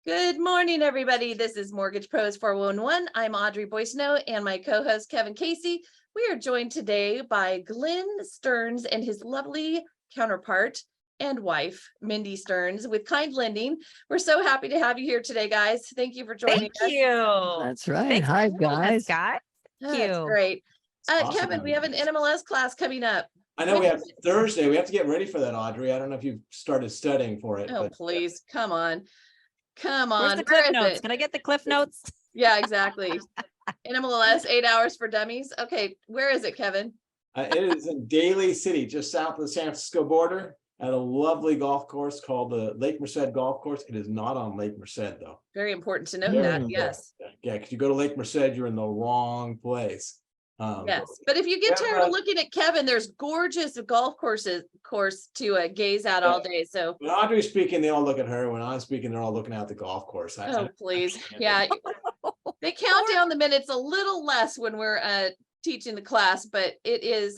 Good morning, everybody. This is Mortgage Pros 411. I'm Audrey Boisneau and my co-host Kevin Casey. We are joined today by Glenn Stearns and his lovely counterpart and wife, Mindy Stearns, with Kind Lending. We're so happy to have you here today, guys. Thank you for joining us. Thank you. That's right. Thanks Hi, guys. Thank That's you. great. Awesome. Kevin, we have an NMLS class coming up. I know we have Thursday. We have to get ready for that, Audrey. I don't know if you've started studying for it. Oh, but please. Come on. Come Where's on. the Where cliff is notes? it? Can I get the cliff notes? Yeah, exactly. NMLS 8 hours for dummies. Okay, where is it, Kevin? It is in Daly City, just south of the San Francisco border, at a lovely golf course called the Lake Merced Golf Course. It is not on Lake Merced, though. Very important to note that. Yes. Yeah, because you go to Lake Merced, you're in the wrong place. Yes, but if you get tired of looking at Kevin, there's gorgeous golf course to gaze at all day. So when Audrey's speaking, they all look at her. When I'm speaking, they're all looking at the golf course. oh, please. Yeah. They count down the minutes a little less when we're teaching the class, but it is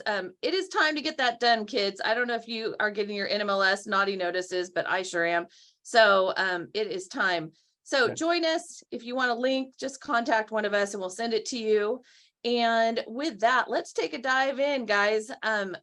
time to get that done, kids. I don't know if you are getting your NMLS naughty notices, but I sure am. So it is time. So join us. If you want a link, just contact one of us and we'll send it to you. And with that, let's take a dive in, guys.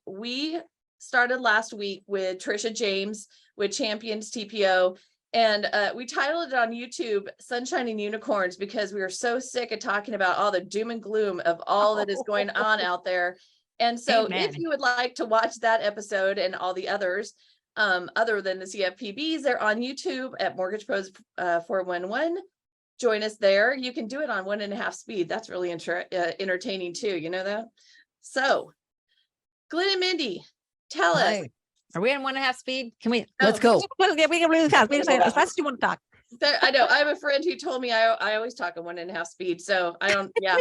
We started last week with Trisha James with Champions TPO, and we titled it on YouTube Sunshine and Unicorns because we were so sick of talking about all the doom and gloom of all that is going on out there. And so if you would like to watch that episode and all the others, other than the CFPBs, they're on YouTube at Mortgage Pros 411. Join us there. You can do it on 1.5 speed. That's really entertaining too. You know that? So, Glenn and Mindy, tell us. Are we on 1.5 speed? Can we? Let's go. We can move fast. As fast as you want to talk. I know. I have a friend who told me I always talk at 1.5 speed. So I don't. Yeah.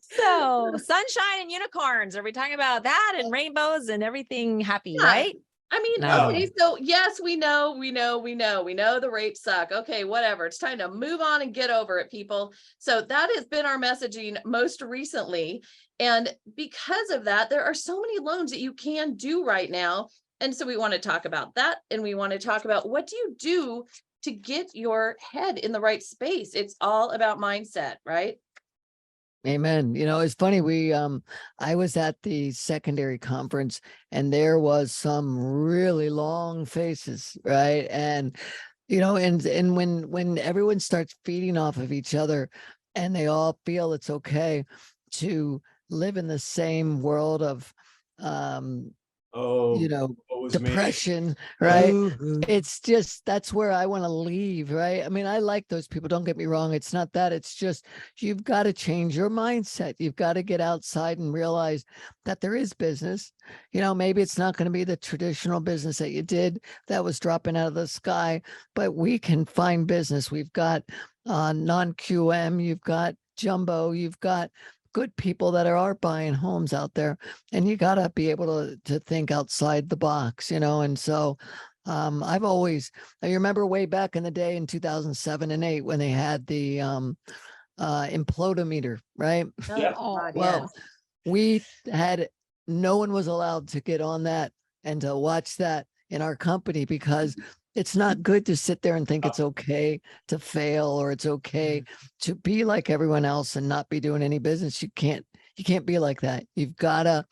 So sunshine and unicorns. Are we talking about that and rainbows and everything happy? Yeah. Right? I mean, okay, so yes, we know the rates suck. Okay, whatever. It's time to move on and get over it, people. So that has been our messaging most recently. And because of that, there are so many loans that you can do right now. And so we want to talk about that. And we want to talk about what do you do to get your head in the right space? It's all about mindset, right? Amen. You know, it's funny. I was at the secondary conference and there was some really long faces, right? And, you know, and when everyone starts feeding off of each other and they all feel it's okay to live in the same world of, depression, right? It's just, that's where I want to leave, right? I mean, I like those people. Don't get me wrong. It's not that. It's just, you've got to change your mindset. You've got to get outside and realize that there is business. You know, maybe it's not going to be the traditional business that you did that was dropping out of the sky, but we can find business. We've got non-QM, you've got jumbo, you've got good people that are buying homes out there, and you got to be able to think outside the box, you know. And so I remember way back in the day in 2007 and 8 when they had the implodometer, right? Yeah. No one was allowed to get on that and to watch that in our company because it's not good to sit there and think it's okay to fail or it's okay to be like everyone else and not be doing any business. You can't be like that. You've got to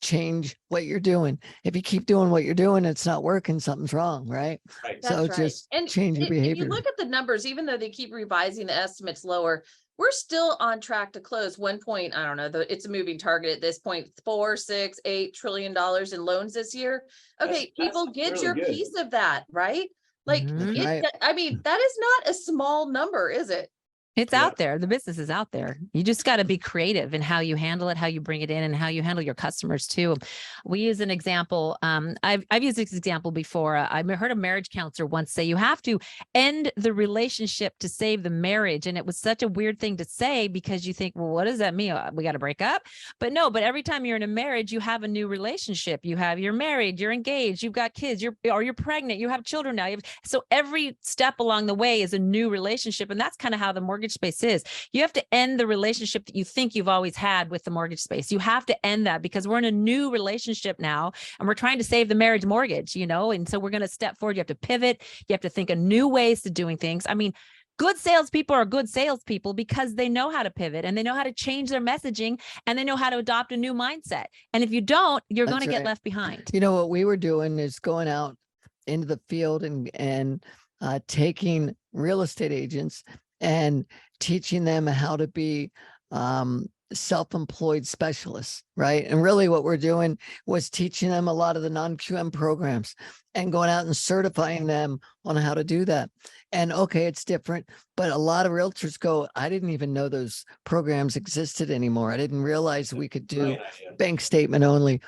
change what you're doing. If you keep doing what you're doing, it's not working, something's wrong, right? So just change your behavior. If you look at the numbers, even though they keep revising the estimates lower, we're still on track to close it's a moving target at this point, $4-6-8 trillion in loans this year. Okay, people, get really your piece of that, right? Like, I mean, that is not a small number, is it? It's out there. The business is out there. You just got to be creative in how you handle it, how you bring it in, and how you handle your customers too. We use an example. I've used this example before. I heard a marriage counselor once say you have to end the relationship to save the marriage. And it was such a weird thing to say because you think, well, what does that mean? We got to break up? But every time you're in a marriage, you have a new relationship. You're married, you're engaged, you've got kids, you're pregnant, you have children now. So every step along the way is a new relationship. And that's kind of how the mortgage mortgage space is. You have to end the relationship that you think you've always had with the mortgage space. You have to end that because we're in a new relationship now and we're trying to save the marriage mortgage, and so we're going to step forward. You have to pivot. You have to think of new ways to doing things. I mean, good salespeople are good salespeople because they know how to pivot and they know how to change their messaging and they know how to adopt a new mindset. And if you don't, you're going to get left behind. What we were doing is going out into the field and taking real estate agents and teaching them how to be self-employed specialists, right? And really what we're doing was teaching them a lot of the non-QM programs and going out and certifying them on how to do that. And okay, it's different, but a lot of realtors go, I didn't even know those programs existed anymore. I didn't realize we could do bank statement only,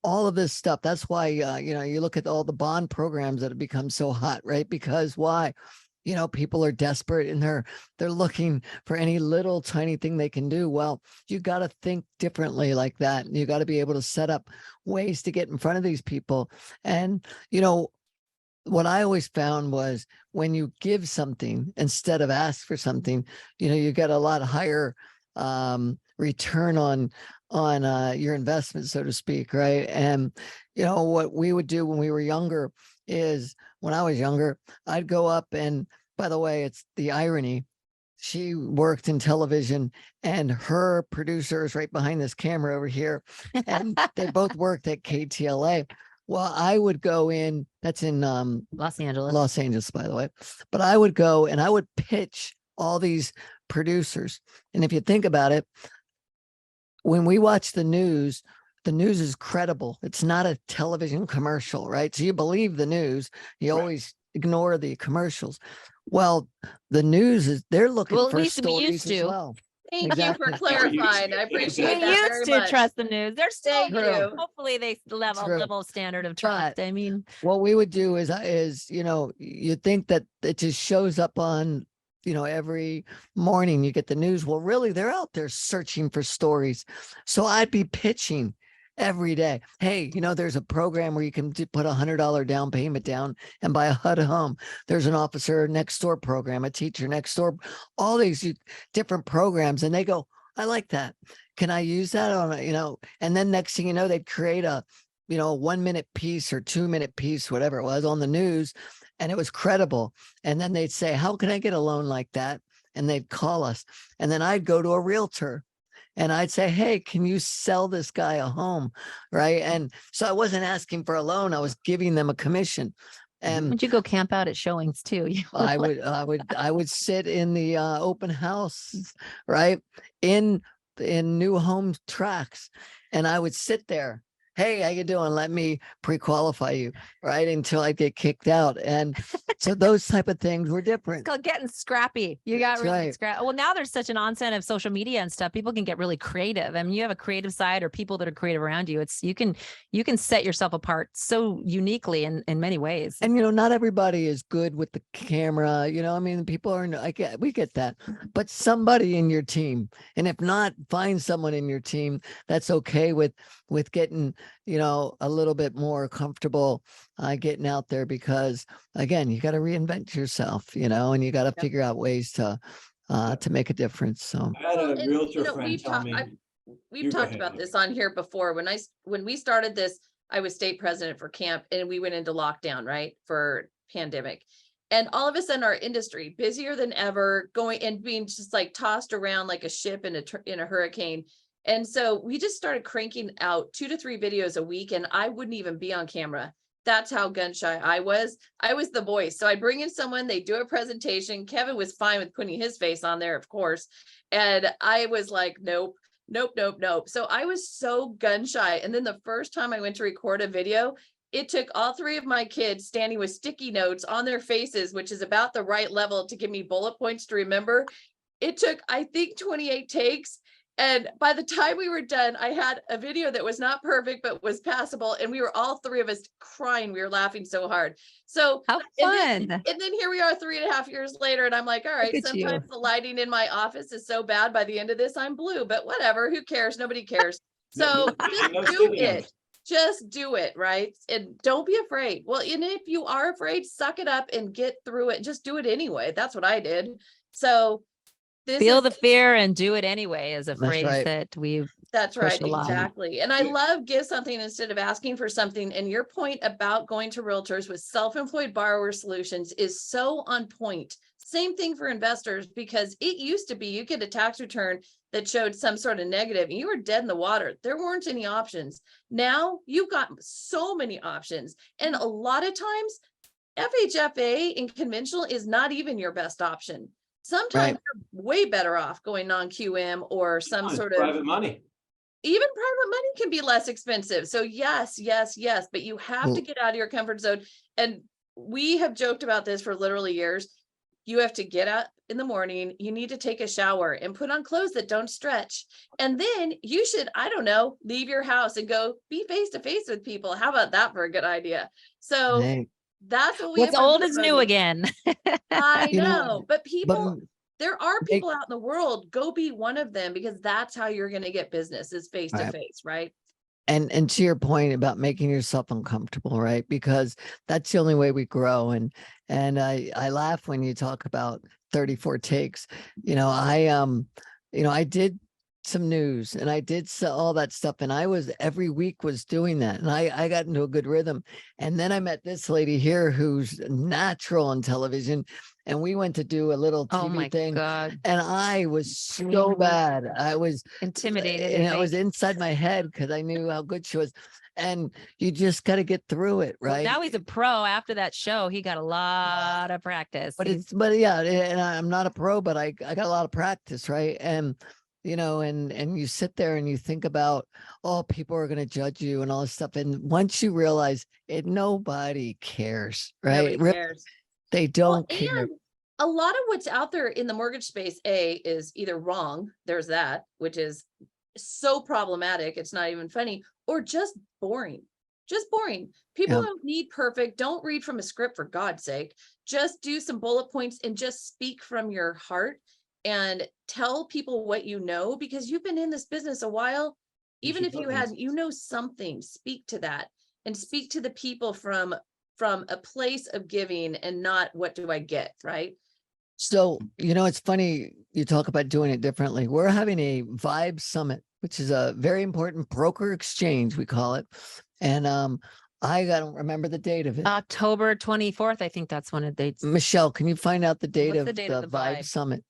all of this stuff. That's why, you look at all the bond programs that have become so hot, right? Because why? People are desperate and they're looking for any little tiny thing they can do. Well, you got to think differently like that. You got to be able to set up ways to get in front of these people. And, what I always found was when you give something instead of ask for something, you get a lot higher return on your investment, so to speak, right? And what we would do when we were younger is when I was younger, I'd go up and, by the way, it's the irony. She worked in television and her producer is right behind this camera over here. And they both worked at KTLA. Well, I would go in, that's in Los Angeles, by the way. But I would go and I would pitch all these producers. And if you think about it, when we watch the news is credible. It's not a television commercial, right? So you believe the news. You always ignore the commercials. Well, the news they're looking for stories as well. Thank you for clarifying. I appreciate that very used to much. trust the news. They're still Thank you. Hopefully they level standard of trust. But I mean, what we would do is you think that it just shows up on every morning you get the news. Well, really, they're out there searching for stories. So I'd be pitching every day. Hey, there's a program where you can put $100 down payment down and buy a HUD home. There's an officer next door program, a teacher next door, all these different programs. And they go, I like that. Can I use that on and then next thing you know, they'd create a 1 minute piece or 2 minute piece, whatever it was on the news. And it was credible. And then they'd say, how can I get a loan like that? And they'd call us. And then I'd go to a realtor and I'd say, hey, can you sell this guy a home? Right. And so I wasn't asking for a loan. I was giving them a commission. And would you go camp out at showings too? I would sit in the open house, right? In new home tracks. And I would sit there. Hey, how you doing? Let me pre-qualify you, right? Until I get kicked out. And so those type of things were different. It's called getting scrappy. You got That's really right. scrappy. Well, now there's such an onset of social media and stuff. People can get really creative. I mean, you have a creative side or people that are creative around you. You can set yourself apart so uniquely in many ways. And not everybody is good with the camera. I mean, people are. We get that, but somebody in your team, and if not, find someone in your team that's okay with getting a little bit more comfortable getting out there, because again, you got to reinvent yourself, and you got to figure out ways to make a difference. So I had a realtor friend tell me. We've talked about this on here before. When we started this, I was state president for camp and we went into lockdown, right, for pandemic. And all of a sudden our industry busier than ever, going and being just like tossed around like a ship in a hurricane. And so we just started cranking out 2 to 3 videos a week, and I wouldn't even be on camera. That's how gun shy I was. I was the voice. So I bring in someone, they do a presentation. Kevin was fine with putting his face on there, of course. And I was like, nope. So I was so gun shy. And then the first time I went to record a video, it took all 3 of my kids standing with sticky notes on their faces, which is about the right level to give me bullet points to remember. It took, I think, 28 takes. And by the time we were done, I had a video that was not perfect, but was passable. And we were all 3 of us crying. We were laughing so hard. So how fun. And then here we are 3.5 years later. And I'm like, all right, sometimes the lighting in my office is so bad by the end of this, I'm blue, but whatever, who cares? Nobody cares. So just do it, right? And don't be afraid. Well, and if you are afraid, suck it up and get through it. Just do it anyway. That's what I did. So This Feel is the fear and do it anyway is a That's phrase right. that we That's push right, a lot. exactly. And I love give something instead of asking for something. And your point about going to realtors with self-employed borrower solutions is so on point. Same thing for investors, because it used to be you get a tax return that showed some sort of negative and you were dead in the water. There weren't any options. Now you've got so many options. And a lot of times FHFA in conventional is not even your best option. Sometimes you're way better off going non-QM or some sort of private money. even private money can be less expensive. So yes, yes, yes, but you have to get out of your comfort zone. And we have joked about this for literally years. You have to get up in the morning, you need to take a shower and put on clothes that don't stretch. And then you should, I don't know, leave your house and go be face to face with people. How about that for a good idea? So Hey, that's what we What's have to old is new promote. again. I You know, know, but people, but there are make- people out in the world, go be one of them, because that's how you're going to get business is face to Right. face, right? and to your point about making yourself uncomfortable, right? Because that's the only way we grow. And I laugh when you talk about 34 takes. I did some news and I did all that stuff, and I was every week was doing that, and I got into a good rhythm. And then I met this lady here who's natural on television, and we went to do a little Oh TV my thing, God. and I was so bad. I was Intimidated. and I it was think. inside my head because I knew how good she was. And you just got to get through it, Well, right? now he's a pro. After that show, he got a lot of practice. But yeah, and I'm not a pro, but I got a lot of practice, right? And and you sit there and you think about, oh, people are going to judge you and all this stuff. And once you realize it, nobody cares, right? Nobody cares. They Well, don't care. and a lot of what's out there in the mortgage space, is either wrong, there's that, which is so problematic, it's not even funny, or just boring. Just boring. People Yeah. don't need perfect. Don't read from a script, for God's sake. Just do some bullet points and just speak from your heart and tell people what you know, because you've been in this business a while. Even if you had, something, speak to that and speak to the people from a place of giving and not what do I get, right? So, it's funny you talk about doing it differently. We're having a Vibe Summit, which is a very important broker exchange, we call it. And I don't remember the date of it. October 24th. I think that's when it dates. Michelle, can you find out the date What's of the date the of the Vibe Vibe? Summit?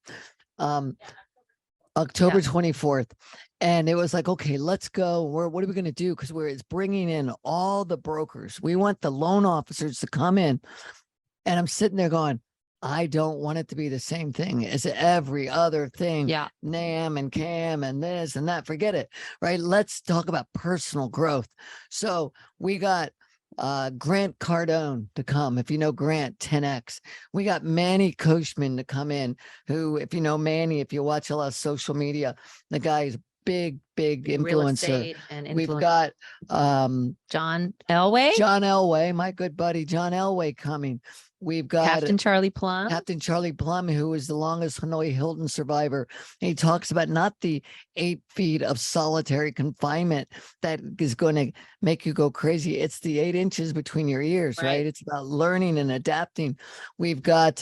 October 24th. And it was like, okay, let's go. What are we going to do? Because it's bringing in all the brokers. We want the loan officers to come in. And I'm sitting there going, I don't want it to be the same thing as every other thing. Yeah. NAM and CAM and this and that. Forget it. Right. Let's talk about personal growth. So we got Grant Cardone to come. If you know Grant, 10X. We got Manny Koshman to come in, who, if you know Manny, if you watch a lot of social media, the guy is big Real influencer. estate and We've influence. got John Elway. John Elway, my good buddy John Elway coming. We've got Captain Charlie Plum. Captain Charlie Plum, who is the longest Hanoi Hilton survivor. And he talks about not the 8 feet of solitary confinement that is going to make you go crazy. It's the 8 inches between your ears, right? It's about learning and adapting. We've got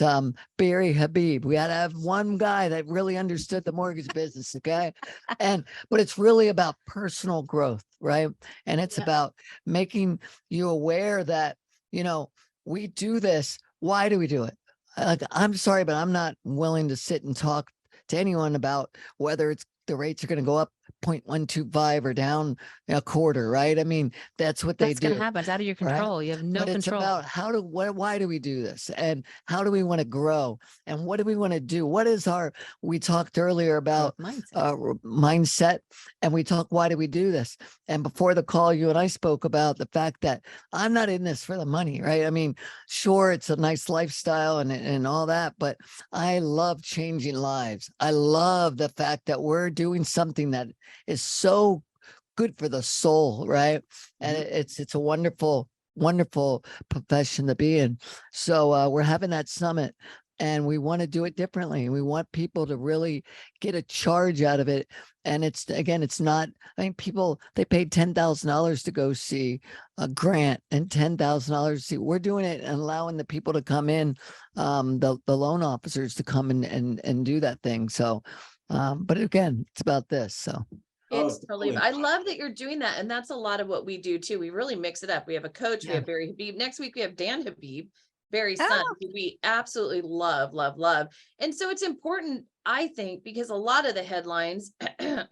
Barry Habib. We had to have one guy that really understood the mortgage business, okay? But it's really about personal growth, right? And it's about making you aware that, we do this. Why do we do it? I'm sorry, but I'm not willing to sit and talk to anyone about whether the rates are going to go up 0.125 or down a quarter, right? I mean, that's what they do. That's going to happen. It's out of your control. Right? You have no control. It's about why do we do this? And how do we want to grow? And what do we want to do? What is we talked earlier about mindset, and we talked, why do we do this? And before the call, you and I spoke about the fact that I'm not in this for the money, right? I mean, sure, it's a nice lifestyle and all that, but I love changing lives. I love the fact that we're doing something that is so good for the soul, right? And it's a wonderful profession to be in. So we're having that summit And we want to do it differently. And we want people to really get a charge out of it. And it's, again, it's not, I mean, people, they paid $10,000 to go see a grant and $10,000 to see, we're doing it and allowing the people to come in, the loan officers to come and do that thing. So, but again, it's about this. So. It's totally, I love that you're doing that. And that's a lot of what we do too. We really mix it up. We have a coach, we have Barry Habib. Next week, we have Dan Habib, Barry's son, who we absolutely love, love, love. And so it's important, I think, because a lot of the headlines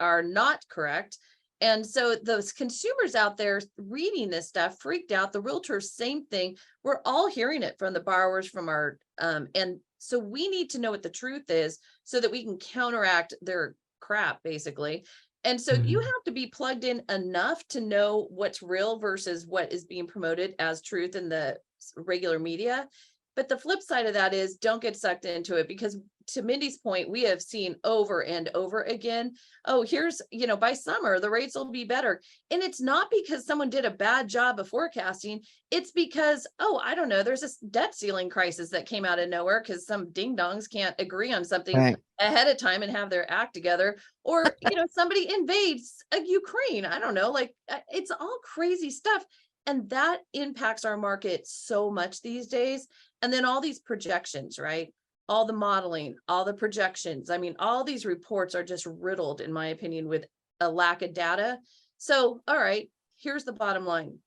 are not correct. And so those consumers out there reading this stuff freaked out. The realtors, same thing. We're all hearing it from the borrowers, from our, and so we need to know what the truth is so that we can counteract their crap, basically. And so you have to be plugged in enough to know what's real versus what is being promoted as truth in the regular media. But the flip side of that is don't get sucked into it, because to Mindy's point, we have seen over and over again, oh, here's, by summer, the rates will be better. And it's not because someone did a bad job of forecasting. It's because, oh, I don't know, there's this debt ceiling crisis that came out of nowhere because some ding dongs can't agree on something ahead of time and have their act together. Or, somebody invades Ukraine. I don't know, like it's all crazy stuff. And that impacts our market so much these days. And then all these projections, right? All the modeling, all the projections. I mean, all these reports are just riddled, in my opinion, with a lack of data. So, all right, here's the bottom line.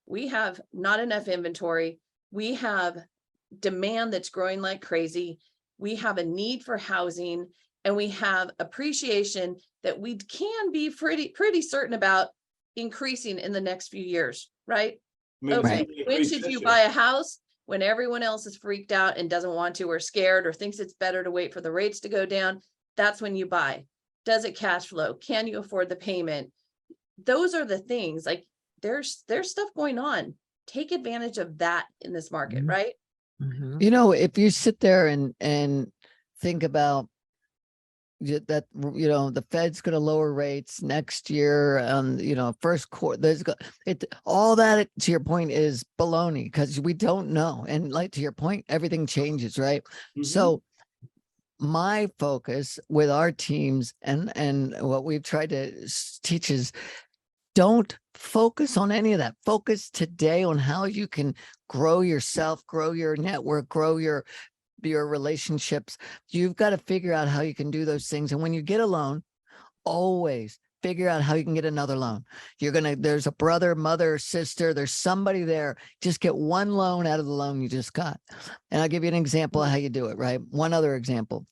We have not enough inventory. We have demand that's growing like crazy. We have a need for housing, and we have appreciation that we can be pretty certain about increasing in the next few years, right? Okay, when should you buy a house? When everyone else is freaked out and doesn't want to, or scared, or thinks it's better to wait for the rates to go down. That's when you buy. Does it cash flow? Can you afford the payment? Those are the things. Like there's stuff going on. Take advantage of that in this market, right? If you sit there and think about that, the Fed's going to lower rates next year, first quarter, all that, to your point, is baloney, because we don't know. And like, to your point, everything changes, right? So my focus with our teams and what we've tried to teach is, don't focus on any of that. Focus today on how you can grow yourself, grow your network, grow your relationships. You've got to figure out how you can do those things. And when you get a loan, always figure out how you can get another loan. There's a brother, mother, sister, there's somebody there. Just get one loan out of the loan you just got. And I'll give you an example of how you do it, right? One other example,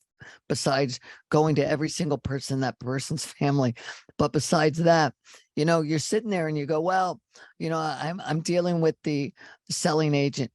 besides going to every single person in that person's family. But besides that, you're sitting there and you go, well, I'm dealing with the selling agent.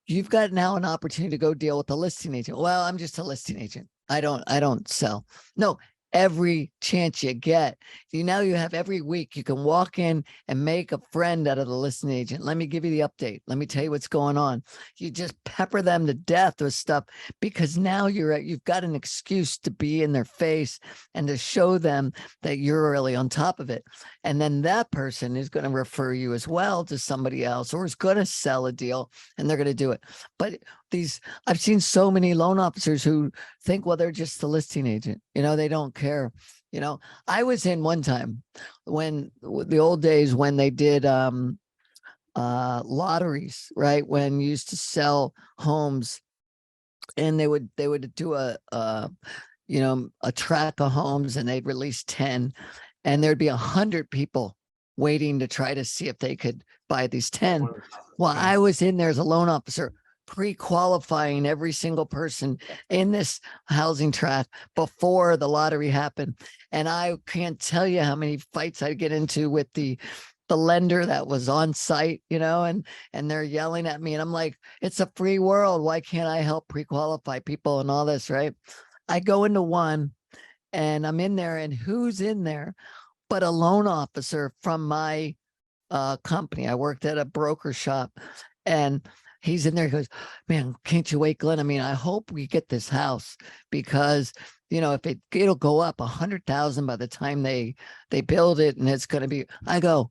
You've got now an opportunity to go deal with the listing agent. Well, I'm just a listing agent. I don't sell. No, every chance you get, you have every week you can walk in and make a friend out of the listing agent. Let me give you the update. Let me tell you what's going on. You just pepper them to death with stuff, because now you've got an excuse to be in their face and to show them that you're really on top of it. And then that person is going to refer you as well to somebody else, or is going to sell a deal, and they're going to do it. But I've seen so many loan officers who think, well, they're just the listing agent. They don't care. I was in one time when the old days when they did lotteries, right? When you used to sell homes, and they would do a track of homes, and they'd release 10, and there'd be 100 people waiting to try to see if they could buy these 10. Well, I was in there as a loan officer, pre-qualifying every single person in this housing track before the lottery happened. And I can't tell you how many fights I'd get into with the lender that was on site, and they're yelling at me, and I'm like, it's a free world. Why can't I help pre-qualify people and all this, right? I go into one, and I'm in there, and who's in there but a loan officer from my company. I worked at a broker shop, and he's in there. He goes, man, can't you wait, Glenn? I mean, I hope we get this house, because, if it'll go up 100,000 by the time they build it, and it's going to be, I go,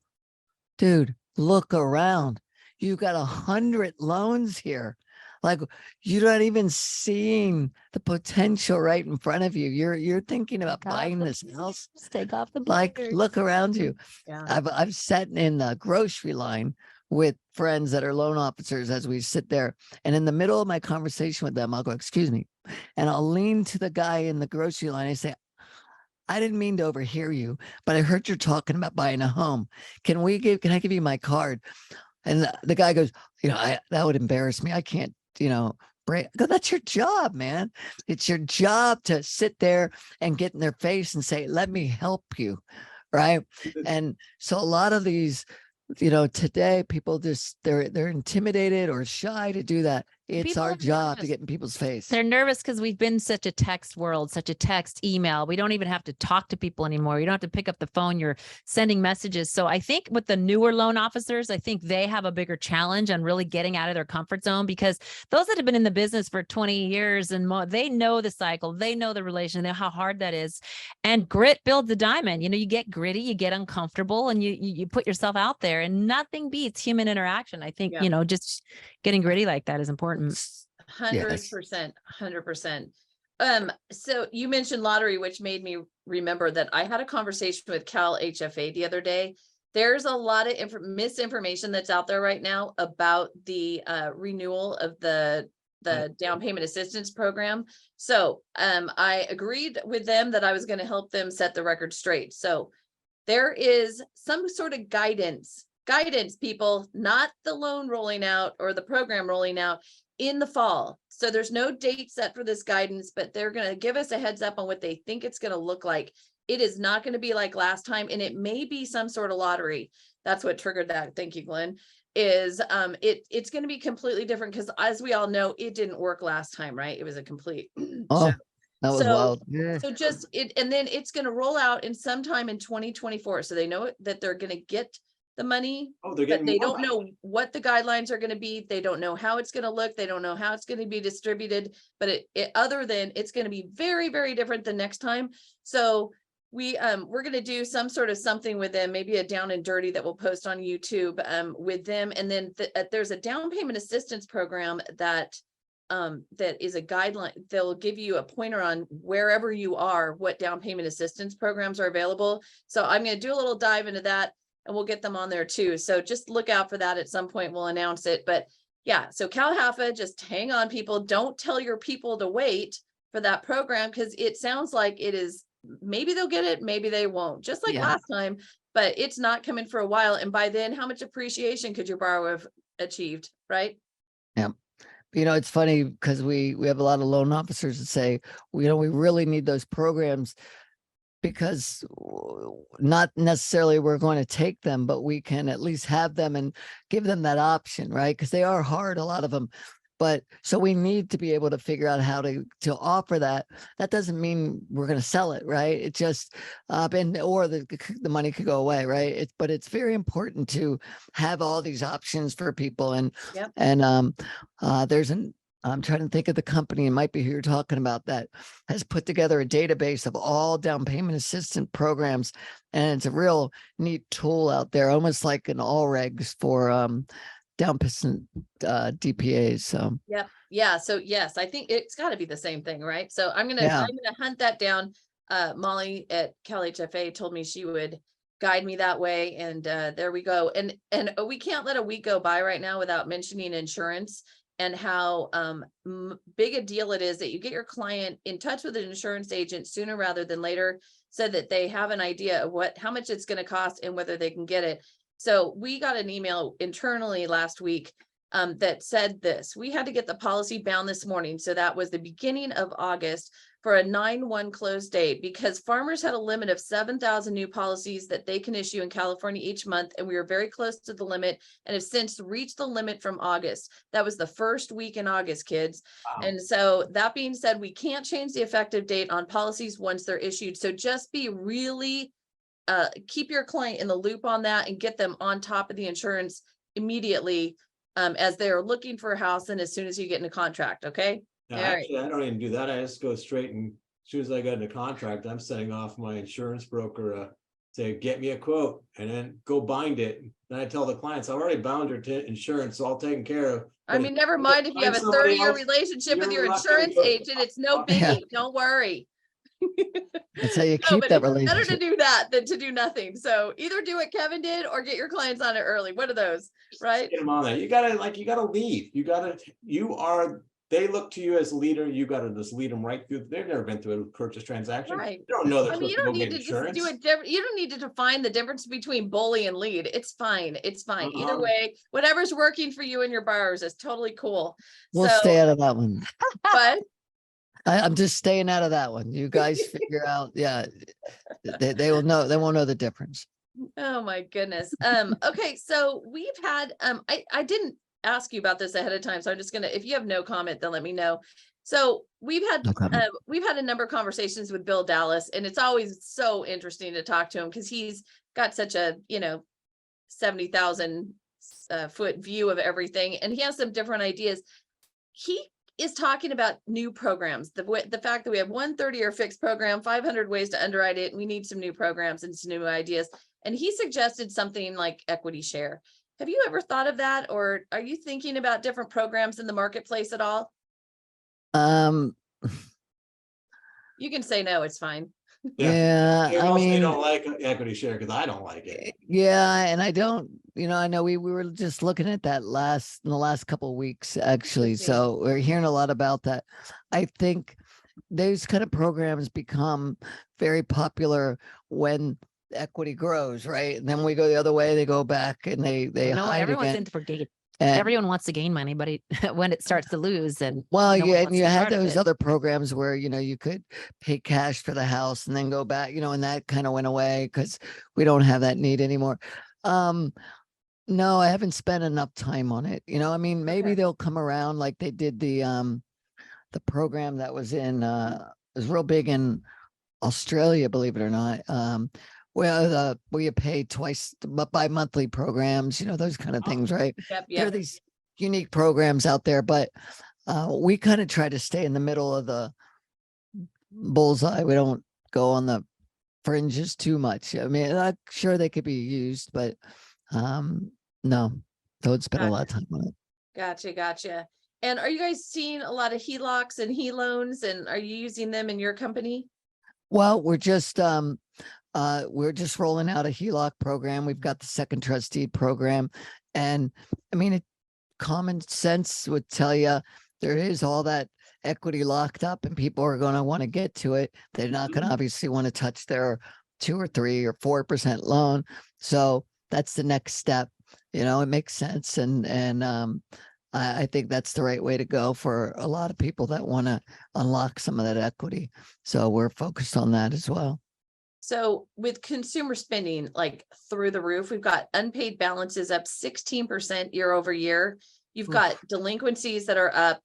dude, look around. You got 100 loans here. Like you're not even seeing the potential right in front of you. You're thinking about Take off buying the this house. Take off the Like blinders. look around you. Yeah. I've sat in the grocery line with friends that are loan officers as we sit there. And in the middle of my conversation with them, I'll go, excuse me. And I'll lean to the guy in the grocery line. I say, I didn't mean to overhear you, but I heard you're talking about buying a home. Can I give you my card? And the guy goes, that would embarrass me. I can't, break. I go, that's your job, man. It's your job to sit there and get in their face and say, let me help you. Right. And so a lot of these, today people just, they're intimidated or shy to do that. It's People our are job to nervous. get in people's face. They're nervous because we've been such a text world, such a text email. We don't even have to talk to people anymore. You don't have to pick up the phone. You're sending messages. So I think with the newer loan officers, I think they have a bigger challenge on really getting out of their comfort zone, because those that have been in the business for 20 years and more, they know the cycle, they know the relation, they know how hard that is. And grit builds a diamond. You get gritty, you get uncomfortable, and you put yourself out there, and nothing beats human interaction. I think, Yeah. just getting gritty like that is important. 100%, 100%. So you mentioned lottery, which made me remember that I had a conversation with Cal HFA the other day. There's a lot of misinformation that's out there right now about the renewal of the down payment assistance program. So I agreed with them that I was going to help them set the record straight. So there is some sort of guidance, people, not the loan rolling out or the program rolling out in the fall. So there's no date set for this guidance, but they're going to give us a heads up on what they think it's going to look like. It is not going to be like last time, and it may be some sort of lottery. That's what triggered that. Thank you, Glenn. It's going to be completely different, because as we all know, it didn't work last time, right? It was a complete Oh, show. that was wild. Yeah. So just and then it's going to roll out in sometime in 2024. So they know that they're going to get the money, they're but getting they more don't money. know what the guidelines are going to be. They don't know how it's going to look. They don't know how it's going to be distributed, but other than it's going to be very, very different than next time. So we're going to do some sort of something with them, maybe a down and dirty that we'll post on YouTube with them. And then there's a down payment assistance program that is a guideline. They'll give you a pointer on wherever you are, what down payment assistance programs are available. So I'm going to do a little dive into that, and we'll get them on there too. So just look out for that. At some point we'll announce it. But yeah, so Cal HFA, just hang on, people. Don't tell your people to wait for that program, because it sounds like it is, maybe they'll get it, maybe they won't, just like last time, but it's not coming for a while. And by then, how much appreciation could your borrower have achieved, right? Yeah. It's funny because we have a lot of loan officers that say, we really need those programs, because not necessarily we're going to take them, but we can at least have them and give them that option, right? Because they are hard, a lot of them. But so we need to be able to figure out how to offer that. That doesn't mean we're going to sell it, right? It just or the money could go away, right? But it's very important to have all these options for people. And I'm trying to think of the company, it might be who you're talking about, that has put together a database of all down payment assistance programs. And it's a real neat tool out there, almost like an all regs for down payment DPAs. So yeah. So yes, I think it's got to be the same thing, right? So I'm gonna hunt that down. Molly at Cal HFA told me she would guide me that way, and there we go. And we can't let a week go by right now without mentioning insurance, and how big a deal it is that you get your client in touch with an insurance agent sooner rather than later, so that they have an idea of how much it's going to cost and whether they can get it. So we got an email internally last week that said this: we had to get the policy bound this morning. So that was the beginning of August for a 9/1 close date, because farmers had a limit of 7,000 new policies that they can issue in California each month. And we were very close to the limit and have since reached the limit from August. That was the first week in August, kids. Wow. And so that being said, we can't change the effective date on policies once they're issued. So just be really keep your client in the loop on that and get them on top of the insurance immediately as they're looking for a house, and as soon as you get in a contract. Okay. No, actually, I don't even do that. I just go straight, and as soon as I got into contract, I'm sending off my insurance broker say, get me a quote, and then go bind it. Then I tell the clients, I've already bound your insurance, it's all taken care of. I mean, never mind if you have a Find somebody 30-year else, relationship with you're your not gonna insurance go- agent. It's no Yeah. biggie. Don't worry. That's how you No, keep but that it's better to relationship. do that than to do nothing. So either do what Kevin did or get your clients on it early. One of those, right? Get them on there. You gotta lead. They look to you as a leader. You gotta just lead them right through. They've never been through a purchase transaction. Right. They don't know they're I mean, supposed you to don't go need get to just insurance. do it different. You don't need to define the difference between bully and lead. It's fine. It's fine. Either Uh-huh. way, whatever's working for you and your buyers is totally cool. We'll So, stay out of that one. but I'm just staying out of that one. You guys figure out. Yeah, they will know. They won't know the difference. oh my goodness. Okay, so we've had I didn't ask you about this ahead of time, so I'm just gonna, if you have no comment, then let me know. So we've had No comment. a number of conversations with Bill Dallas, and it's always so interesting to talk to him because he's got such a 70,000 foot view of everything, and he has some different ideas. He is talking about new programs, the fact that we have 130-year fixed program, 500 ways to underwrite it. We need some new programs and some new ideas. And he suggested something like equity share. Have you ever thought of that, or are you thinking about different programs in the marketplace at all? You can say no, it's fine. Yeah, They I mostly mean, don't like equity share because I don't like it. yeah, and I don't. I know we were just looking at that in the last couple of weeks, actually. Interesting. So we're hearing a lot about that. I think those kind of programs become very popular when equity grows, right? And then we go the other way, they go back and they No, hide everyone's again. in for gain. And Everyone wants to gain money, but when it starts to lose, and well, no one yeah, and wants you to be had part of those it. other programs where you could pay cash for the house and then go back, and that kind of went away because we don't have that need anymore. No, I haven't spent enough time on it. I mean, maybe Okay. they'll come around like they did the program that was it was real big in Australia, believe it or not. Where you pay twice bi-monthly programs, those kind of things, right? Yep, There are yep. these unique programs out there, but we kind of try to stay in the middle of the bullseye. We don't go on the fringes too much. I mean, I'm sure they could be used, but no, don't spend a lot of time on it. Gotcha. And are you guys seeing a lot of HELOCs and HELoans, and are you using them in your company? Well, we're just rolling out a HELOC program. We've got the second trustee program, and I mean, common sense would tell you there is all that equity locked up, and people are going to want to get to it. They're not going to obviously want to touch their 2 or 3 or 4% loan. So that's the next step. It makes sense, and I think that's the right way to go for a lot of people that want to unlock some of that equity. So we're focused on that as well. So with consumer spending like through the roof, we've got unpaid balances up 16% year over year. You've got delinquencies that are up,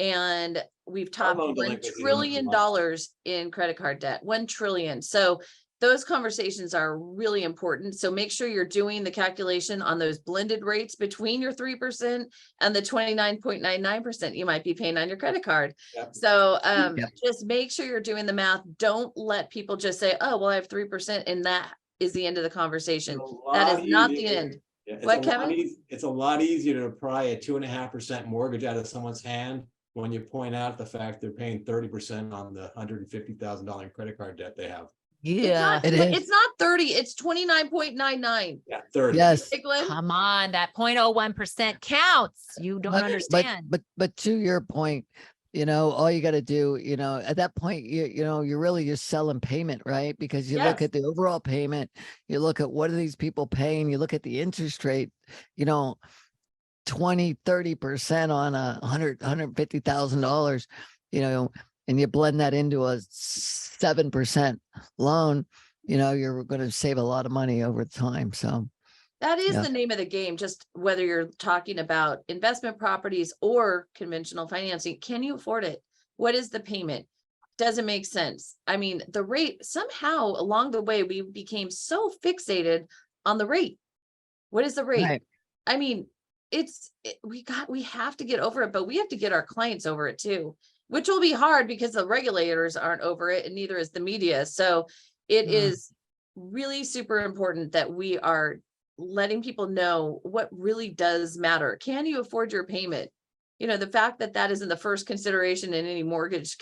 and we've topped loan $1 delinquencies are up trillion a lot. in credit card debt, 1 trillion. So those conversations are really important. So make sure you're doing the calculation on those blended rates between your 3% and the 29.99% you might be paying on your credit card. Yep. So Yep. just make sure you're doing the math. Don't let people just say, oh, well, I have 3%, and that is the end of the conversation. That is not the end. Yeah, What, Kevin? It's a lot easier to pry a 2.5% mortgage out of someone's hand when you point out the fact they're paying 30% on the $150,000 credit card debt they have. Yeah. It's not 30, it's 29.99. Yeah, 30. Yes. Hey, Glenn? Come on, that 0.01% counts. You don't understand. But to your point, all you got to do, at that point, you're really just selling payment, right? Because you look Yes. at the overall payment, you look at what are these people paying, you look at the interest rate, 20-30% on $150,000, and you blend that into a 7% loan, you're going to save a lot of money over time. So That is Yeah. the name of the game, just whether you're talking about investment properties or conventional financing. Can you afford it? What is the payment? Does it make sense? I mean, the rate, somehow along the way, we became so fixated on the rate. What is the rate? Right. I mean, we have to get over it, but we have to get our clients over it too, which will be hard because the regulators aren't over it and neither is the media. So it is really super important that we are letting people know what really does matter. Can you afford your payment? the fact that that isn't the first consideration in any mortgage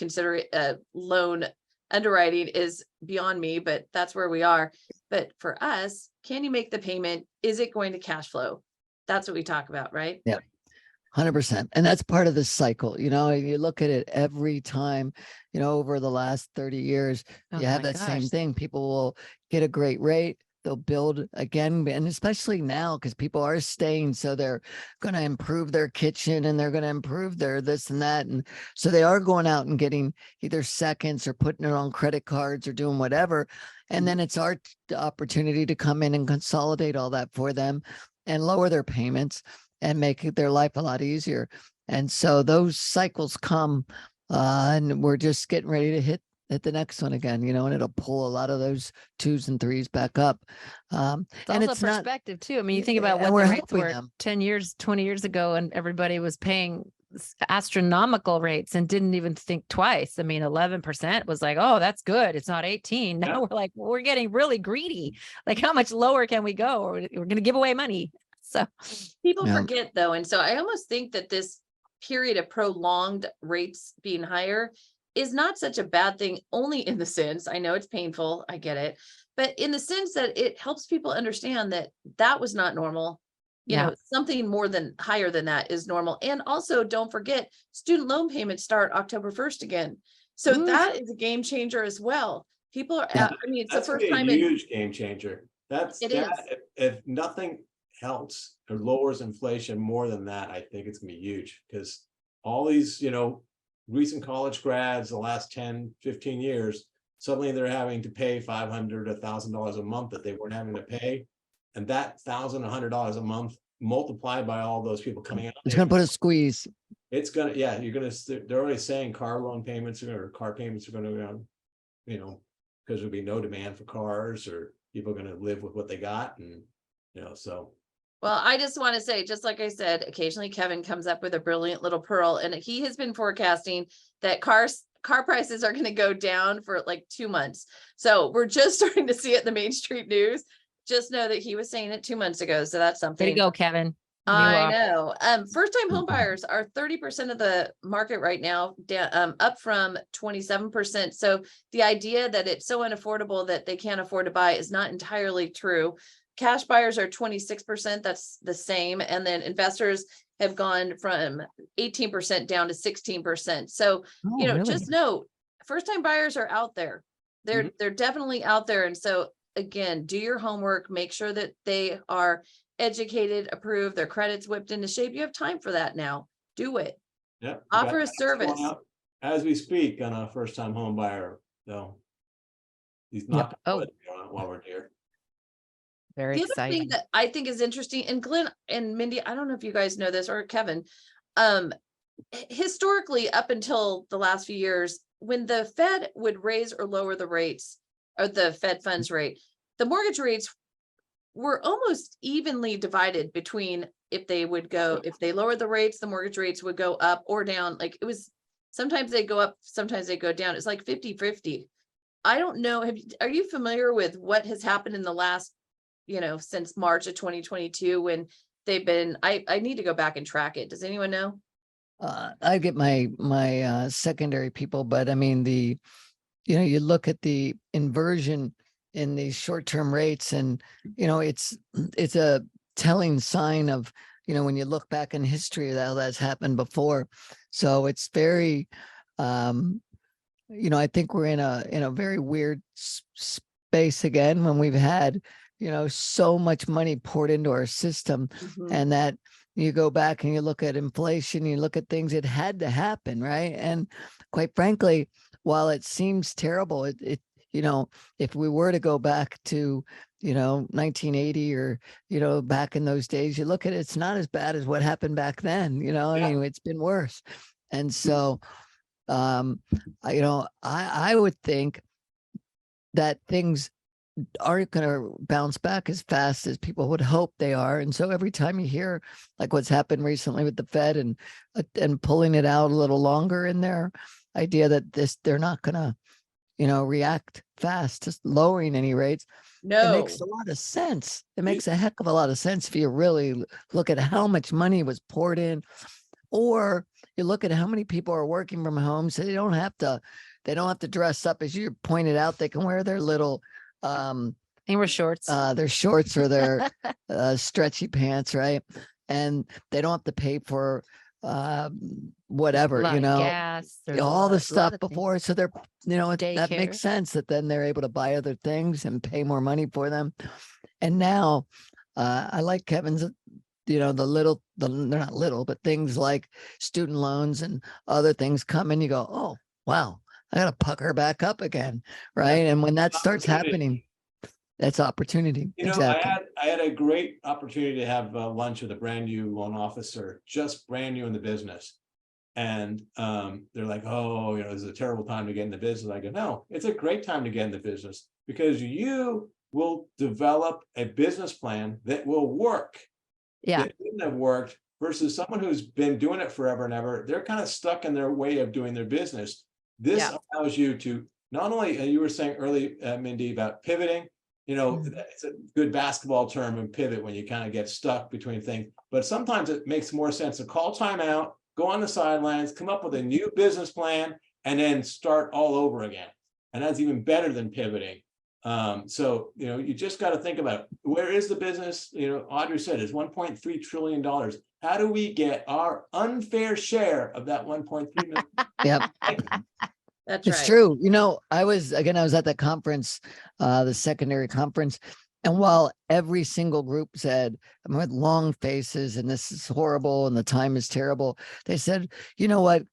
loan underwriting is beyond me, but that's where we are. But for us, can you make the payment? Is it going to cash flow? That's what we talk about, right? Yeah. 100%. And that's part of the cycle. You look at it every time, over the last 30 years, Oh you have my that same gosh. thing. People will get a great rate. They'll build again. And especially now, because people are staying. So they're going to improve their kitchen and they're going to improve their this and that. And so they are going out and getting either seconds or putting it on credit cards or doing whatever. And then it's our opportunity to come in and consolidate all that for them and lower their payments and make their life a lot easier. And so those cycles come, and we're just getting ready to hit the next one again, and it'll pull a lot of those 2s and 3s back up. It's And also it's not, perspective too. I mean, you think about and what we're the rates helping were them. 10 years, 20 years ago, and everybody was paying astronomical rates and didn't even think twice. I mean, 11% was like, oh, that's good. It's not 18. Now we're like, we're getting really greedy. Like, how much lower can we go? Or we're going to give away money. So People Yeah. forget though. And so I almost think that this period of prolonged rates being higher is not such a bad thing, only in the sense, I know it's painful, I get it, but in the sense that it helps people understand that that was not normal. Something more than higher than that is normal. And also don't forget, student loan payments start October 1st again. So Oof. that is a game changer as well. People are, Yeah. I mean, it's That's the gonna first be a time in, huge game changer. It If nothing helps or lowers inflation more than that, I think it's gonna be huge, because all these, recent college grads, the last 10, 15 years, suddenly they're having to pay $500, $1,000 a month that they weren't having to pay. And that $1,000, $100 a month multiplied by all those people coming out. It's going to put a squeeze. It's gonna, yeah, they're already saying car payments are going to go, because there'll be no demand for cars, or people are going to live with what they got. And, so. well, I just want to say, just like I said, occasionally Kevin comes up with a brilliant little pearl, and he has been forecasting that car prices are going to go down for like 2 months. So we're just starting to see it in the Main Street News. Just know that he was saying it 2 months ago. So that's something. there you go, Kevin. I know. First-time home buyers are 30% of the market right now, up from 27%. So the idea that it's so unaffordable that they can't afford to buy is not entirely true. Cash buyers are 26%. That's the same. And then investors have gone from 18% down to 16%. So, Really? just know first-time buyers are out there. They're definitely out there. And so again, do your homework, make sure that they are educated, approved, their credits whipped into shape. You have time for that now. Do it. Yeah. Offer a service. As we speak on a first-time home buyer, though. He's not while we're here. Very The other exciting. thing that I think is interesting, and Glenn and Mindy, I don't know if you guys know this, or Kevin, historically, up until the last few years, when the Fed would raise or lower the rates, or the Fed funds rate, the mortgage rates were almost evenly divided between if they lowered the rates, the mortgage rates would go up or down. Like it was, sometimes they go up, sometimes they go down. It's like 50-50. I don't know. Are you familiar with what has happened in the last, since March of 2022, when they've been, I need to go back and track it. Does anyone know? I get my secondary people, but I mean, you look at the inversion in these short-term rates, and it's a telling sign of when you look back in history of how that's happened before. So it's very I think we're in a very weird space again, when we've had so much money poured into our system. And that you go back and you look at inflation, you look at things, it had to happen, right? And quite frankly, while it seems terrible, it if we were to go back to 1980 or back in those days, you look at it, it's not as bad as what happened back then. I mean, it's been worse. And so I would think that things aren't going to bounce back as fast as people would hope they are. And so every time you hear like what's happened recently with the Fed and pulling it out a little longer in their idea that they're not going to react fast to lowering any rates. No. It makes a lot of sense. It makes a heck of a lot of sense if you really look at how much money was poured in Or you look at how many people are working from home, so they don't have to dress up. As you pointed out, they can wear their little And we're shorts. their shorts or their stretchy pants, right? And they don't have to pay for whatever, A lot you of know, gas. There's a all lot the of stuff things. before. So they're, you know, that makes Daycare. sense that then they're able to buy other things and pay more money for them. And now I like Kevin's, you know, they're not little, but things like student loans and other things come in, you go, oh, wow, I got to pucker back up again. Right. And when that starts Opportunity. happening, that's opportunity. You know, Exactly. I had a great opportunity to have lunch with a brand new loan officer, just brand new in the business. And they're like, oh, you know, this is a terrible time to get in the business. I go, no, it's a great time to get in the business because you will develop a business plan that will work. Yeah. That wouldn't have worked versus someone who's been doing it forever and ever. They're kind of stuck in their way of doing their business. This Yeah. allows you to not only, you were saying early, Mindy, about pivoting, you know, it's a good basketball term and pivot when you kind of get stuck between things, but sometimes it makes more sense to call timeout, go on the sidelines, come up with a new business plan, and then start all over again. And that's even better than pivoting. So, you know, you just got to think about where is the business, you know, Audrey said it's $1.3 trillion. How do we get our unfair share of that 1.3 million? Yep. That's It's right. true. You know, I was at that conference, the secondary conference. And while every single group said, I'm with long faces and this is horrible and the time is terrible, they said, you know what,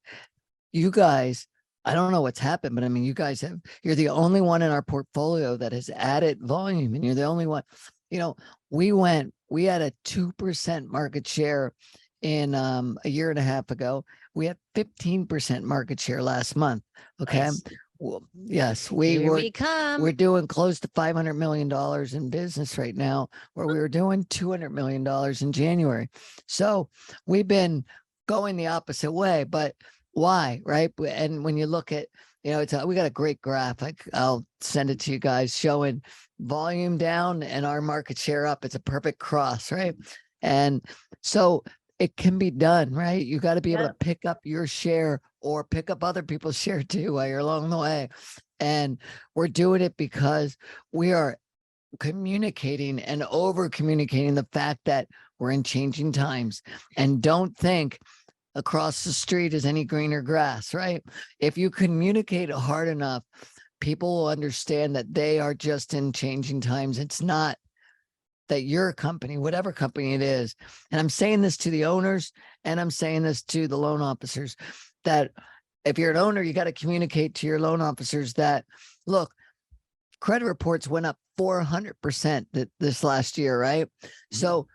you guys, I don't know what's happened, but I mean, you're the only one in our portfolio that has added volume, and you're the only one, you know, we had a 2% market share in a year and a half ago. We had 15% market share last month. Okay. Nice. Well, yes, Here we come. we're doing close to $500 million in business right now, where we were doing $200 million in January. So we've been going the opposite way, but why? Right. And when you look at, you know, we got a great graph. I'll send it to you guys showing volume down and our market share up. It's a perfect cross. Right. And so it can be done, right? You got to be able to pick up your share or pick up other people's share too while you're along the way. And we're doing it because we are communicating and over communicating the fact that we're in changing times. And don't think across the street is any greener grass, right? If you communicate hard enough, people will understand that they are just in changing times. It's not that your company, whatever company it is, and I'm saying this to the owners and I'm saying this to the loan officers, that if you're an owner, you got to communicate to your loan officers that, look, credit reports went up 400% this last year, right? So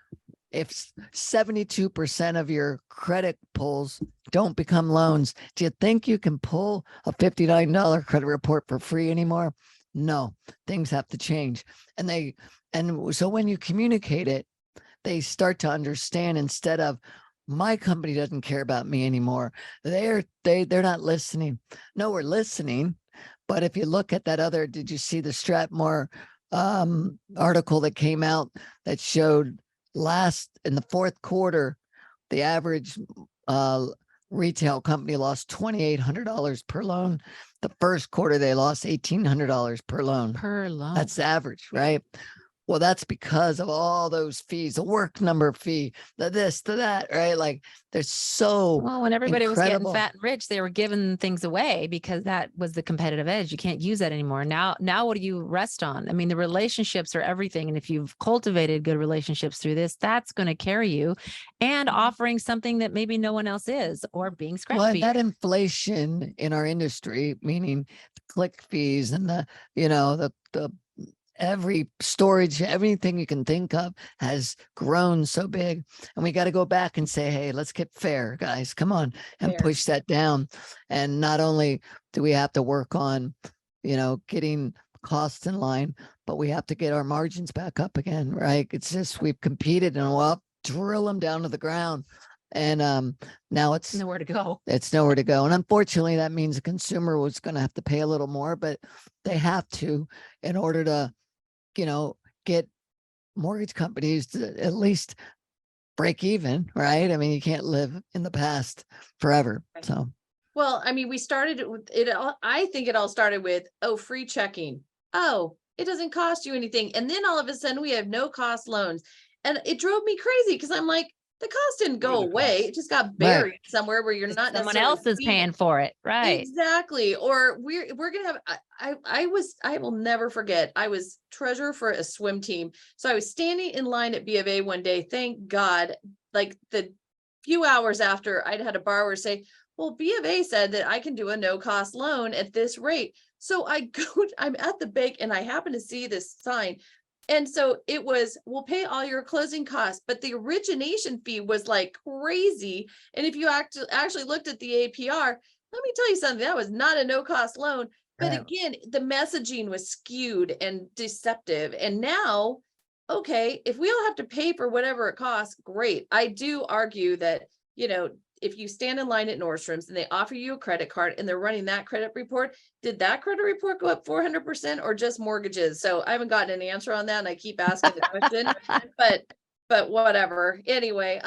if 72% of your credit pulls don't become loans, do you think you can pull a $59 credit report for free anymore? No, things have to change. And so when you communicate it, they start to understand, instead of, my company doesn't care about me anymore. They're not listening. No, we're listening. But if you look at that other, did you see the Stratmore article that came out that showed in the fourth quarter, the average retail company lost $2,800 per loan. The first quarter, they lost $1,800 per loan. Per loan. That's the average, right? Well, that's because of all those fees, the work number fee, the this, the that, right? Like, there's so Well, when everybody was incredible. getting fat and rich, they were giving things away because that was the competitive edge. You can't use that anymore. Now what do you rest on? I mean, the relationships are everything. And if you've cultivated good relationships through this, that's going to carry you, and offering something that maybe no one else is, or being scrappy. Well, and that inflation in our industry, meaning the click fees and the, you know, the every storage, everything you can think of has grown so big. And we got to go back and say, hey, let's get fair, guys. Come on, and Fair. push that down. And not only do we have to work on, you know, getting costs in line, but we have to get our margins back up again, right? It's just, we've competed and we'll drill them down to the ground. And now it's Nowhere to go. It's nowhere to go. And unfortunately, that means the consumer was going to have to pay a little more, but they have to, in order to, you know, get mortgage companies to at least break even, right? I mean, you can't live in the past forever. So Well, I mean, we started it with it all. I think it all started with, oh, free checking. Oh, it doesn't cost you anything. And then all of a sudden we have no cost loans. And it drove me crazy because I'm like, the cost didn't go What are the away. costs? It just got Right. buried somewhere where you're Just not someone necessarily else is seeing paying it. for it. Right. Exactly. Or we're gonna have I will never forget. I was treasurer for a swim team. So I was standing in line at B of A one day. Thank God, like the few hours after I'd had a borrower say, well, B of A said that I can do a no cost loan at this rate. So I go, I'm at the bank and I happen to see this sign. And so it was, we'll pay all your closing costs, but the origination fee was like crazy. And if you actually looked at the APR, let me tell you something, that was not a no cost loan. But Right. again, the messaging was skewed and deceptive. And now, okay, if we all have to pay for whatever it costs, great. I do argue that, if you stand in line at Nordstrom's and they offer you a credit card and they're running that credit report, did that credit report go up 400% or just mortgages? So I haven't gotten an answer on that and I keep asking the question, but whatever. Anyway,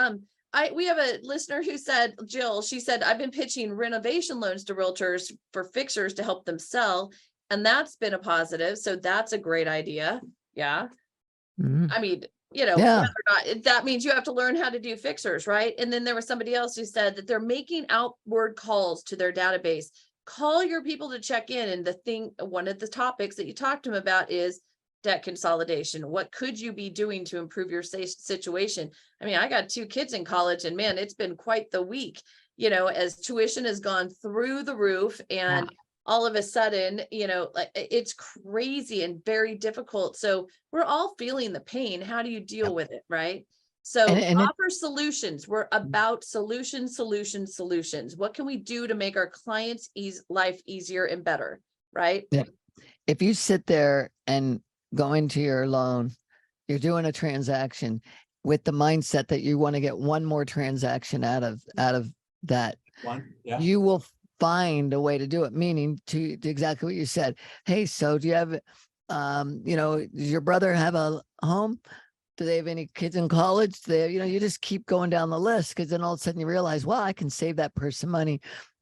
we have a listener who said, Jill, she said, I've been pitching renovation loans to realtors for fixers to help them sell. And that's been a positive. So that's a great idea. Yeah. Mhm. I mean, Yeah. whether or not that means you have to learn how to do fixers, right? And then there was somebody else who said that they're making outward calls to their database. Call your people to check in. And one of the topics that you talked to them about is debt consolidation. What could you be doing to improve your situation? I mean, I got 2 kids in college and man, it's been quite the week, as tuition has gone through the roof and all of a sudden, like it's crazy and very difficult. So we're all feeling the pain. How do you deal with it? Right. So And offer solutions. We're about solutions. What can we do to make our clients' life easier and better? Right. yeah, if you sit there and go into your loan, you're doing a transaction with the mindset that you want to get one more transaction out of that, One, yeah. you will find a way to do it. Meaning to exactly what you said. Hey, so do you have, does your brother have a home? Do they have any kids in college? You just keep going down the list because then all of a sudden you realize, well, I can save that person money.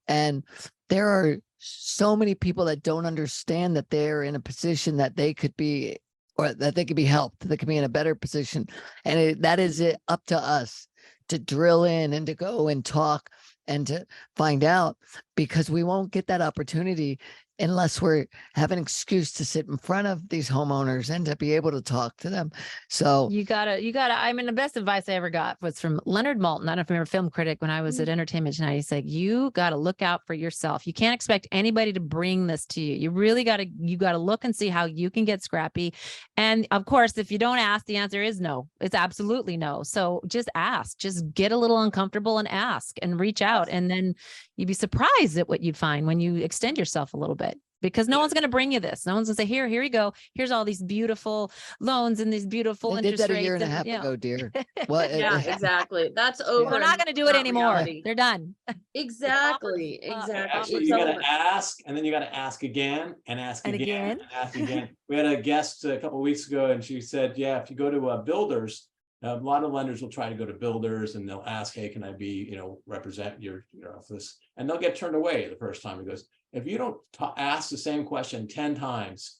And there are so many people that don't understand that they're in a position that they could be, or that they could be helped, that they could be in a better position. And that is it up to us to drill in and to go and talk and to find out, because we won't get that opportunity unless we have an excuse to sit in front of these homeowners and to be able to talk to them. So You gotta, I mean, the best advice I ever got was from Leonard Maltin. I don't know if you remember, film critic, when I was at Entertainment Tonight. He said, you got to look out for yourself. You can't expect anybody to bring this to you. You really you got to look and see how you can get scrappy. And of course, if you don't ask, the answer is no. It's absolutely no. So just ask, just get a little uncomfortable and ask and reach out. And then you'd be surprised at what you'd find when you extend yourself a little bit. Because no one's going to bring you this. No one's going to say, here you go. Here's all these beautiful loans and these beautiful they did interest that a rates. year and a half ago, dear. Well, Yeah, exactly. That's over. They're not going to do it Not anymore. reality. They're done. Exactly. Offers, Exactly. Actually, It's you gotta over. ask, and then you gotta ask again, and ask And again, again. and ask again. We had a guest a couple of weeks ago, and she said, yeah, if you go to builders, a lot of lenders will try to go to builders and they'll ask, hey, can I be, represent your office? And they'll get turned away the first time. He goes, if you don't ask the same question 10 times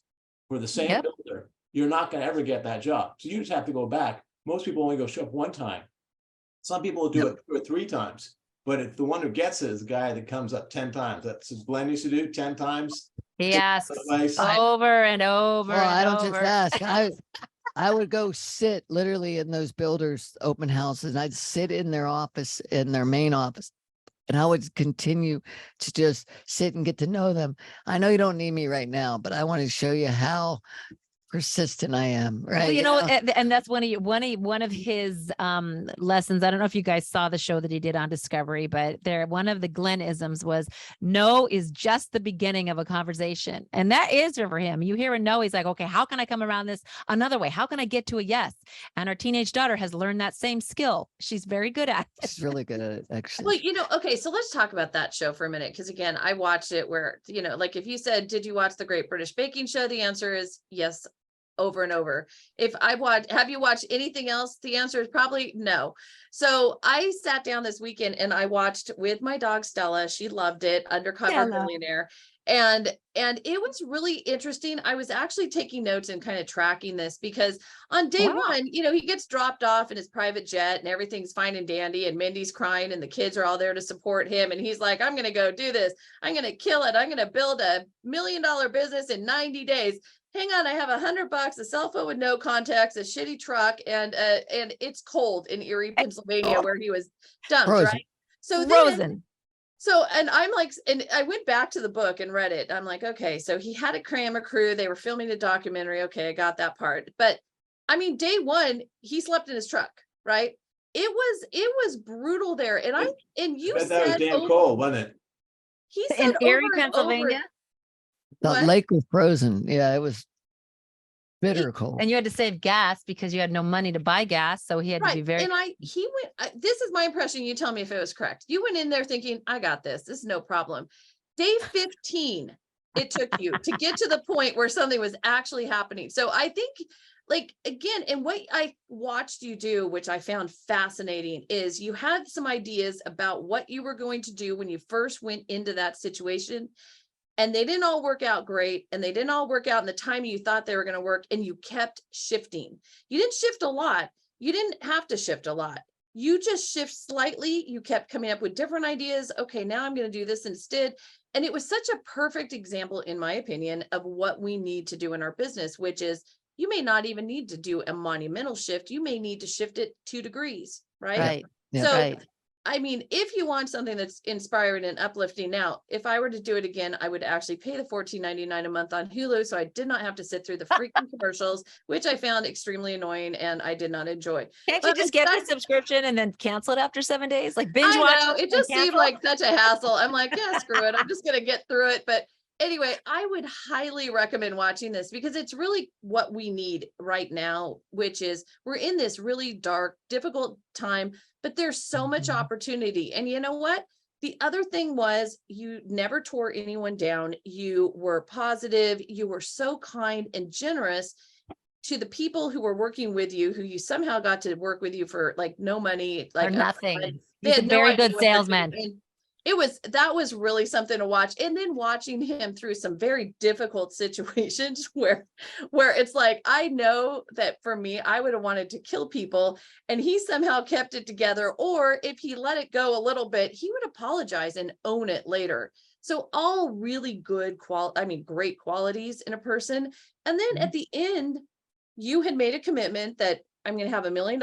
for the same Yep. builder, you're not going to ever get that job. So you just have to go back. Most people only show up 1 time. Some people will do it 2 or 3 times. But if the one who gets it is the guy that comes up 10 times, that's what Glenn used to do 10 times. He asks Place. over and over. well, I and don't over. just ask. I would go sit literally in those builders' open houses, and I'd sit in their office, in their main office, and I would continue to just sit and get to know them. I know you don't need me right now, but I want to show you how persistent I am, right? Well, and that's one of his lessons. I don't know if you guys saw the show that he did on Discovery, but one of the Glenn-isms was no is just the beginning of a conversation. And that is for him. You hear a no, he's like, okay, how can I come around this another way? How can I get to a yes? And our teenage daughter has learned that same skill. She's very good at it. She's really good at it, actually. Well, okay, so let's talk about that show for a minute. Because again, I watched it where, like if you said, did you watch the Great British Baking Show? The answer is yes, over and over. If I watch, have you watched anything else? The answer is probably no. So I sat down this weekend and I watched with my dog Stella. She loved it. Undercover Stella. Millionaire. And it was really interesting. I was actually taking notes and kind of tracking this because on day Wow. one, you know, he gets dropped off in his private jet and everything's fine and dandy. And Mindy's crying and the kids are all there to support him. And he's like, I'm going to go do this. I'm going to kill it. I'm going to build $1 million business in 90 days. Hang on, I have $100, a cell phone with no contacts, a shitty truck, and it's cold in Erie, Pennsylvania, where he was dumped, Frozen. right? So then, Frozen. and I'm like, and I went back to the book and read it. I'm like, okay, so he had a camera crew. They were filming a documentary. Okay, I got that part. But I mean, day one, he slept in his truck, right? It was brutal there. And you Bet that was said damn over- cold, wasn't it? he said In Erie, over and over- Pennsylvania. The What? lake was frozen. Yeah, it was bitter cold. And you had to save gas because you had no money to buy gas. So he had to be Right. very. And this is my impression. You tell me if it was correct. You went in there thinking, I got this. This is no problem. Day 15, it took you to get to the point where something was actually happening. So I think, like, again, and what I watched you do, which I found fascinating, is you had some ideas about what you were going to do when you first went into that situation. And they didn't all work out great. And they didn't all work out in the time you thought they were going to work. And you kept shifting. You didn't shift a lot. You didn't have to shift a lot. You just shift slightly. You kept coming up with different ideas. Okay, now I'm going to do this instead. And it was such a perfect example, in my opinion, of what we need to do in our business, which is you may not even need to do a monumental shift. You may need to shift it 2 degrees, right? Right. Yeah. So Right. I mean, if you want something that's inspiring and uplifting now, if I were to do it again, I would actually pay the $14.99 a month on Hulu. So I did not have to sit through the freaking commercials, which I found extremely annoying and I did not enjoy. Can't you But just get the besides- subscription and then cancel it after 7 days? Like binge I watch know, it it and just seemed cancel? like such a hassle. I'm like, yeah, screw it. I'm just going to get through it. But anyway, I would highly recommend watching this because it's really what we need right now, which is we're in this really dark, difficult time, but there's so much opportunity. And you know what? The other thing was you never tore anyone down. You were positive. You were so kind and generous to the people who were working with you, who you somehow got to work with you for like no money, Or like nothing. they He's a had no very idea good what they're doing. salesman. And that was really something to watch. And then watching him through some very difficult situations where it's like, I know that for me, I would have wanted to kill people and he somehow kept it together. Or if he let it go a little bit, he would apologize and own it later. So all really good great qualities in a person. And then at the end, you had made a commitment that I'm going to have $1 million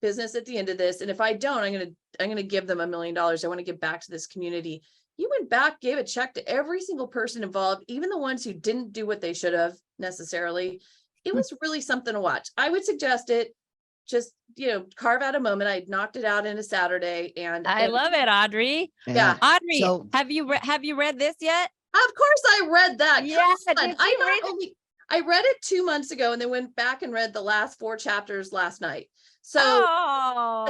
business at the end of this. And if I don't, I'm going to give them $1 million. I want to give back to this community. You went back, gave a check to every single person involved, even the ones who didn't do what they should have necessarily. It was really something to watch. I would suggest it. Just, carve out a moment. I knocked it out in a Saturday and I love it, Audrey. Yeah. Audrey, So- have you read this yet? Of course I read that. Yeah, Come on. did you read it? I read it 2 months ago and then went back and read the last 4 chapters last night. So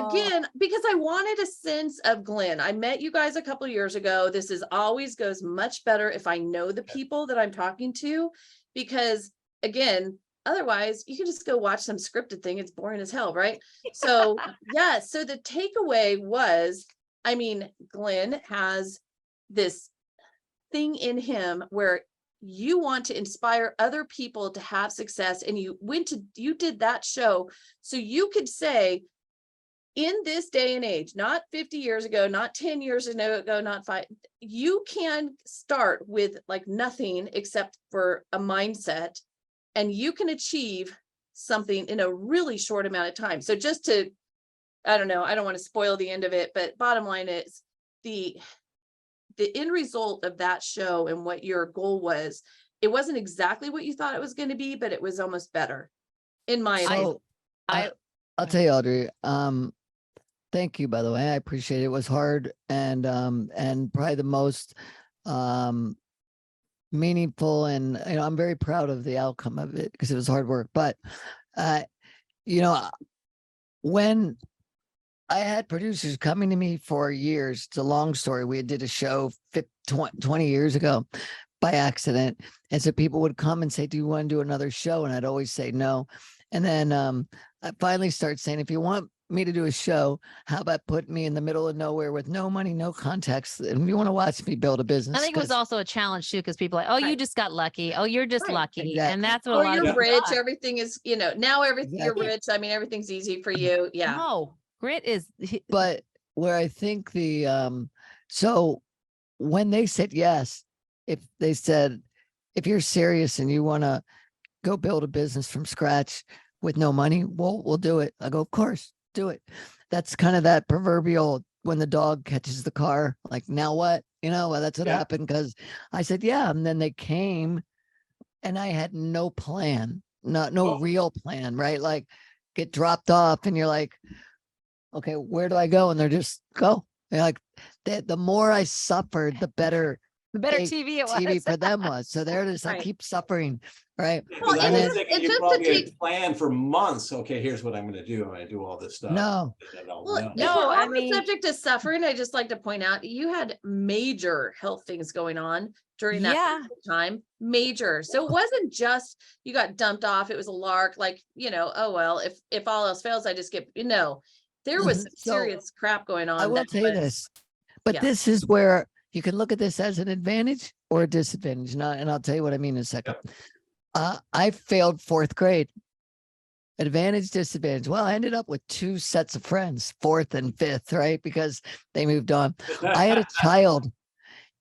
again, because I wanted a sense of Glenn. I met you guys a couple of years ago. This always goes much better if I know the people that I'm talking to, because again, otherwise you can just go watch some scripted thing. It's boring as hell, right? So yeah, so the takeaway was, Glenn has this thing in him where you want to inspire other people to have success, and you did that show so you could say, in this day and age, not 50 years ago, not 10 years ago, not 5, you can start with like nothing except for a mindset, and you can achieve something in a really short amount of time. So just to, I don't know, I don't want to spoil the end of it, but bottom line is the end result of that show and what your goal was, it wasn't exactly what you thought it was going to be, but it was almost better in my opinion. So I'll tell you, Audrey, thank you, by the way. I appreciate it. It was hard and probably the most meaningful, and I'm very proud of the outcome of it because it was hard work. But when I had producers coming to me for years, it's a long story. We did a show 20 years ago, by accident. And so people would come and say, do you want to do another show? And I'd always say no. And then I finally started saying, if you want me to do a show, how about put me in the middle of nowhere with no money, no context, and you want to watch me build a business? I think it was 'Cause- also a challenge too, because people are like, oh, you Right. just got lucky. Oh, you're just Right. lucky. And Exactly. that's what a Or lot of you're people rich, thought. everything is, now everything, you're Exactly. rich. I mean, everything's easy for you. Yeah. No, grit is but where I think so when they said yes, if they said, if you're serious and you want to go build a business from scratch with no money, we'll do it. I go, of course, do it. That's kind of that proverbial when the dog catches the car, like, now what? Well, that's what Yeah. happened, because I said, yeah. And then they came and I had no plan, no Oh. real plan, right? Like, get dropped off and you're like, okay, where do I go? And they're just go. They're like, the more I suffered, the better the better they- TV it was. TV for them was. So they're just like, Right. keep suffering, right? Well, Because I and was then- thinking it's you just to probably had take- planned for months. Okay, here's what I'm gonna do. I'm gonna do all this stuff. No, And then I'll Well, know. if No, we're I on mean- the subject of suffering, I just like to point out, you had major health things going on during that Yeah. time, major. So it wasn't just you got dumped off. It was a lark, like, oh, well, if all else fails, I just get, there was some So, serious crap going on. I will that tell you was- this, but yeah. this is where you can look at this as an advantage or a disadvantage. And I'll tell you what I mean in a second. I failed fourth grade. Advantage, disadvantage. Well, I ended up with two sets of friends, fourth and fifth, right? Because they moved on. I had a child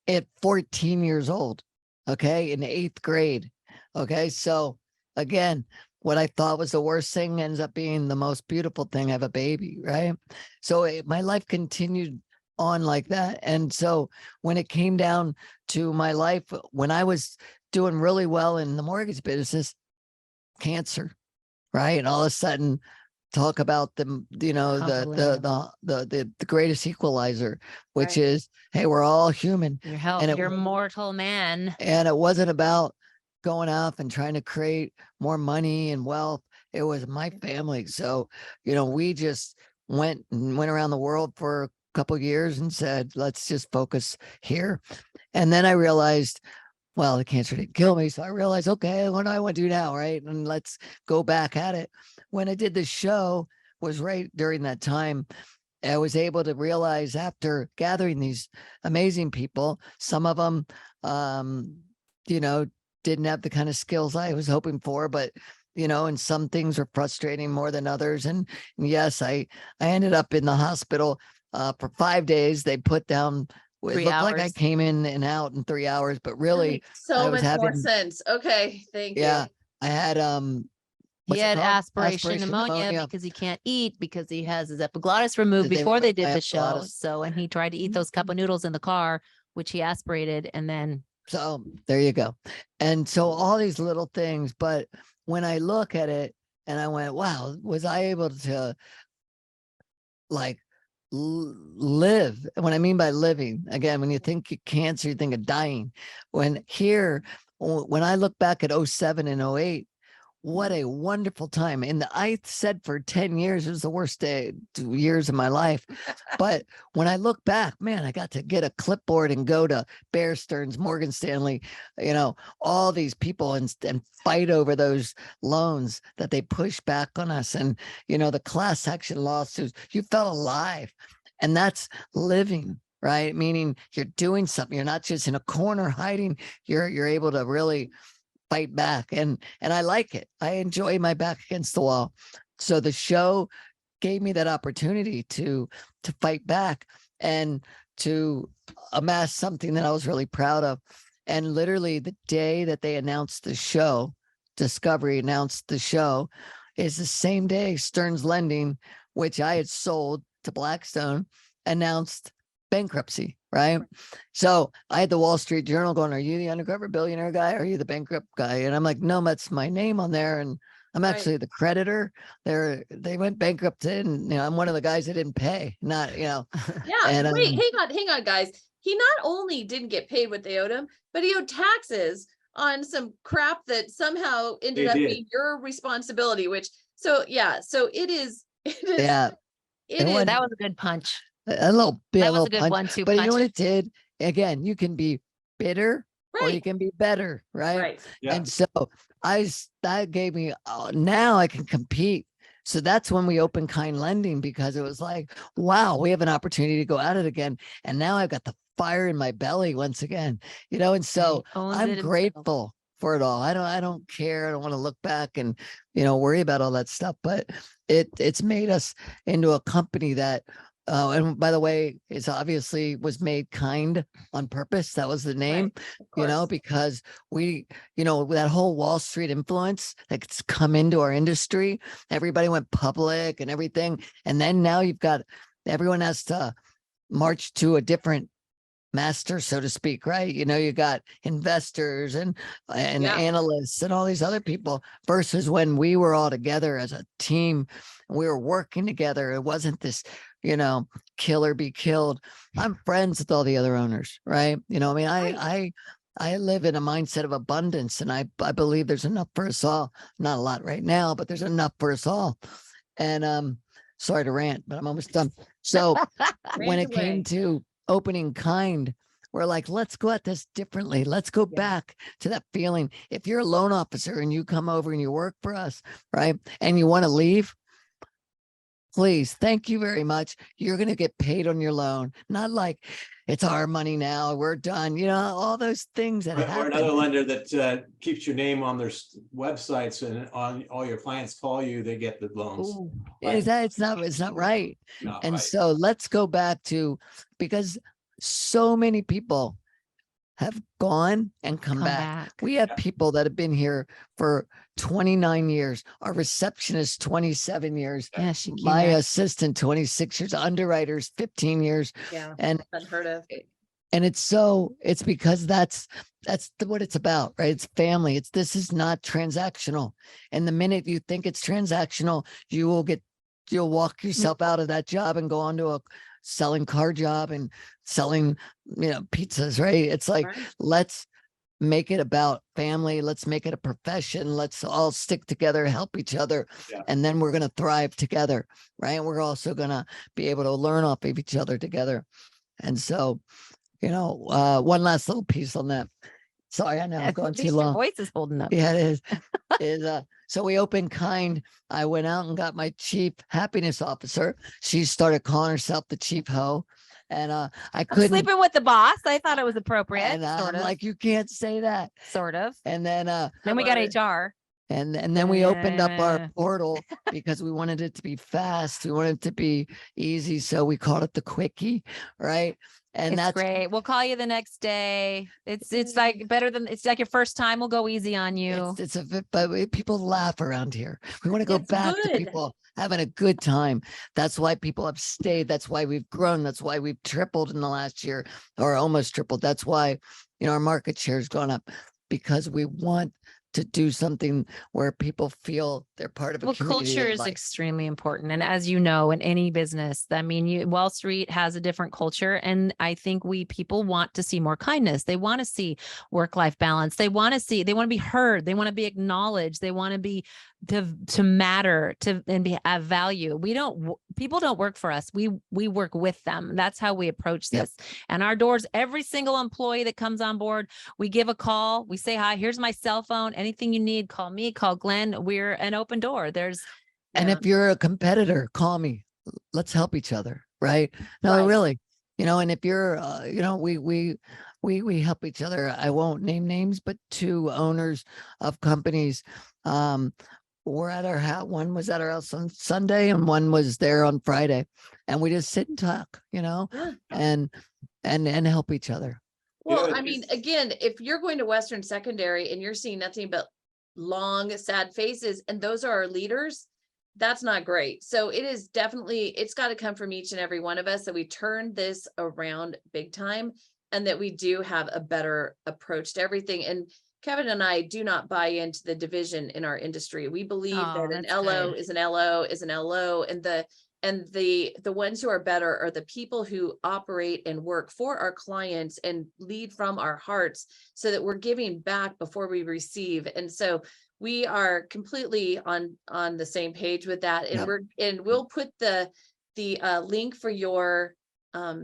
at 14 years old, okay, in eighth grade. Okay. So again, what I thought was the worst thing ends up being the most beautiful thing. I have a baby, right? So my life continued on like that. And so when it came down to my life, when I was doing really well in the mortgage business, cancer, right? And all of a sudden, talk about the greatest equalizer, which Right. is, hey, we're all human. Your health, And it your was- mortal man. And it wasn't about going off and trying to create more money and wealth. It was my family. So, we just went around the world for a couple of years and said, let's just focus here. And then I realized, well, the cancer didn't kill me. So I realized, okay, what do I want to do now? Right. And let's go back at it. When I did the show was right during that time. I was able to realize after gathering these amazing people, some of them, didn't have the kind of skills I was hoping for, but and some things were frustrating more than others. And yes, I ended up in the hospital for 5 days. They put down, it 3 looked like I hours. came in and out in 3 hours, but That really, makes so I was much more having- sense. Okay, thank you. yeah, I had He what's it had called? aspiration pneumonia because he can't eat because he has his epiglottis removed They before they removed did my the show. epiglottis. So, and he tried to eat those cup of noodles in the car, which he aspirated, and then So there you go. And so all these little things, but when I look at it and I went, wow, was I able to like live? And what I mean by living, again, when you think of cancer, you think of dying. When I look back at 07 and 08, what a wonderful time. And I said for 10 years, it was the worst 2 years of my life. But when I look back, man, I got to get a clipboard and go to Bear Stearns, Morgan Stanley, all these people and fight over those loans that they push back on us. And, the class action lawsuits, you felt alive. And that's living, right? Meaning you're doing something. You're not just in a corner hiding. You're able to really fight back. And I like it. I enjoy my back against the wall. So the show gave me that opportunity to fight back and to amass something that I was really proud of. And literally the day that they announced the show, Discovery announced the show, is the same day Stearns Lending, which I had sold to Blackstone, announced bankruptcy, right? So I had the Wall Street Journal going, are you the undercover billionaire guy? Are you the bankrupt guy? And I'm like, no, that's my name on there. And I'm Right. actually the creditor. They went bankrupt and I'm one of the guys that didn't pay, not, Yeah, And, wait, hang on, guys. He not only didn't get paid what they owed him, but he owed taxes on some crap that somehow ended They up did. being your responsibility, so it is, yeah, it And is, when- that was a good punch. a little bit, That a was little a good punch. 1-2 But you know punch. what it did? Again, you can be bitter or you Right. can be better, right? Right. Yeah. And so that gave me, now I can compete. So that's when we opened Kind Lending, because it was like, wow, we have an opportunity to go at it again. And now I've got the fire in my belly once again, and so Right. Owns I'm it himself. grateful for it all. I don't care. I don't want to look back and, worry about all that stuff, but it's made us into a company that, and by the way, it's obviously was made kind on purpose. That was the name, Of course. because we, that whole Wall Street influence that's come into our industry, everybody went public and everything. And then now you've got, everyone has to march to a different master, so to speak, right? You got investors and Yeah. analysts and all these other people, versus when we were all together as a team, we were working together. It wasn't this, kill or be killed. I'm friends with all the other owners, right? I live in a mindset of abundance, and I believe there's enough for us all. Not a lot right now, but there's enough for us all. And sorry to rant, but I'm almost done. So when Rant it came away. to opening Kind, we're like, let's go at this differently. Let's go Yeah. back to that feeling. If you're a loan officer and you come over and you work for us, right, and you want to leave, please, thank you very much. You're going to get paid on your loan. Not like it's our money now, we're done. All those things that Or happen. another lender that keeps your name on their websites, and on all your clients call you, they get the loans. Ooh, Right. it's not right. Not And right. so let's go back to, because so many people have gone and come back. We have Yeah. people that have been here for 29 years. Our receptionist, 27 years. Yeah, she came My back. assistant, 26 years. Underwriters, 15 years. Yeah. And Unheard of. it's because that's what it's about, right? It's family. This is not transactional. And the minute you think it's transactional, you'll walk yourself out of that job and go on to a selling car job and selling, pizzas, right? It's like, Right. let's make it about family. Let's make it a profession. Let's all stick together, help each other. Yeah. And then we're going to thrive together, right? We're also going to be able to learn off of each other together. And so, one last little piece on that. Sorry, I know I'm At going least too your long. voice is holding up. Yeah, it is. So we opened Kind. I went out and got my chief happiness officer. She started calling herself the chief hoe. And I I'm couldn't. sleeping with the boss. I thought it was appropriate. And Sort I'm of. like, you can't say that. Sort of. And then Then we got love it. HR. and then we opened up our Yeah. portal because we wanted it to be fast. We wanted it to be easy. So we called it the quickie, right? And It's that's great. We'll call you the next day. It's like better than, it's like your first time. We'll go easy on you. but people laugh around here. We want to go It's back to good. people having a good time. That's why people have stayed. That's why we've grown. That's why we've tripled in the last year, or almost tripled. That's why, our market share has gone up, because we want to do something where people feel they're part of a Well, community. culture they is like. extremely important. And as you know, in any business, I mean, Wall Street has a different culture. And I think people want to see more kindness. They want to see work-life balance. They want to be heard. They want to be acknowledged. They want to be, to matter, and have value. People don't work for us. We work with them. That's how we approach Yep. this. And our doors, every single employee that comes on board, we give a call. We say, hi, here's my cell phone. Anything you need, call me, call Glenn. We're an open door. And if you're a competitor, call me. Let's help each other, right? No, Right. really. And if you're, we help each other. I won't name names, but two owners of companies, were at our house. One was at our house on Sunday, and one was there on Friday, and we just sit and talk, Yeah. and help each other. Well, Yeah, I mean, again, if you're going to Western Secondary and you're seeing nothing but long, sad faces, and those are our leaders, that's not great. So it is definitely, it's got to come from each and every one of us that we turn this around big time, and that we do have a better approach to everything. And Kevin and I do not buy into the division in our industry. We believe that an that's LO good. is an LO is an LO, and the ones who are better are the people who operate and work for our clients and lead from our hearts, so that we're giving back before we receive. And so we are completely on the same page with that. And Yep. we'll put the link for your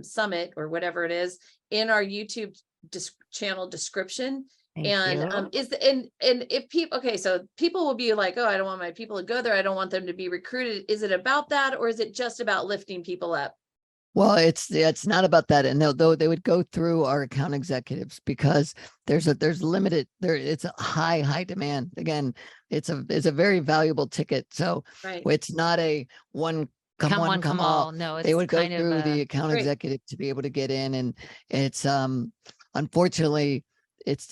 summit or whatever it is in our YouTube channel description. Thank And you. and if people, okay, so people will be like, oh, I don't want my people to go there. I don't want them to be recruited. Is it about that, or is it just about lifting people up? Well, it's not about that. And they would go through our account executives because there's limited there. It's a high demand. Again, it's a very valuable ticket. So Right. it's not a one come Come all. all. No, it's They would go kind of through the account Great. executive to be able to get in. And it's unfortunately it's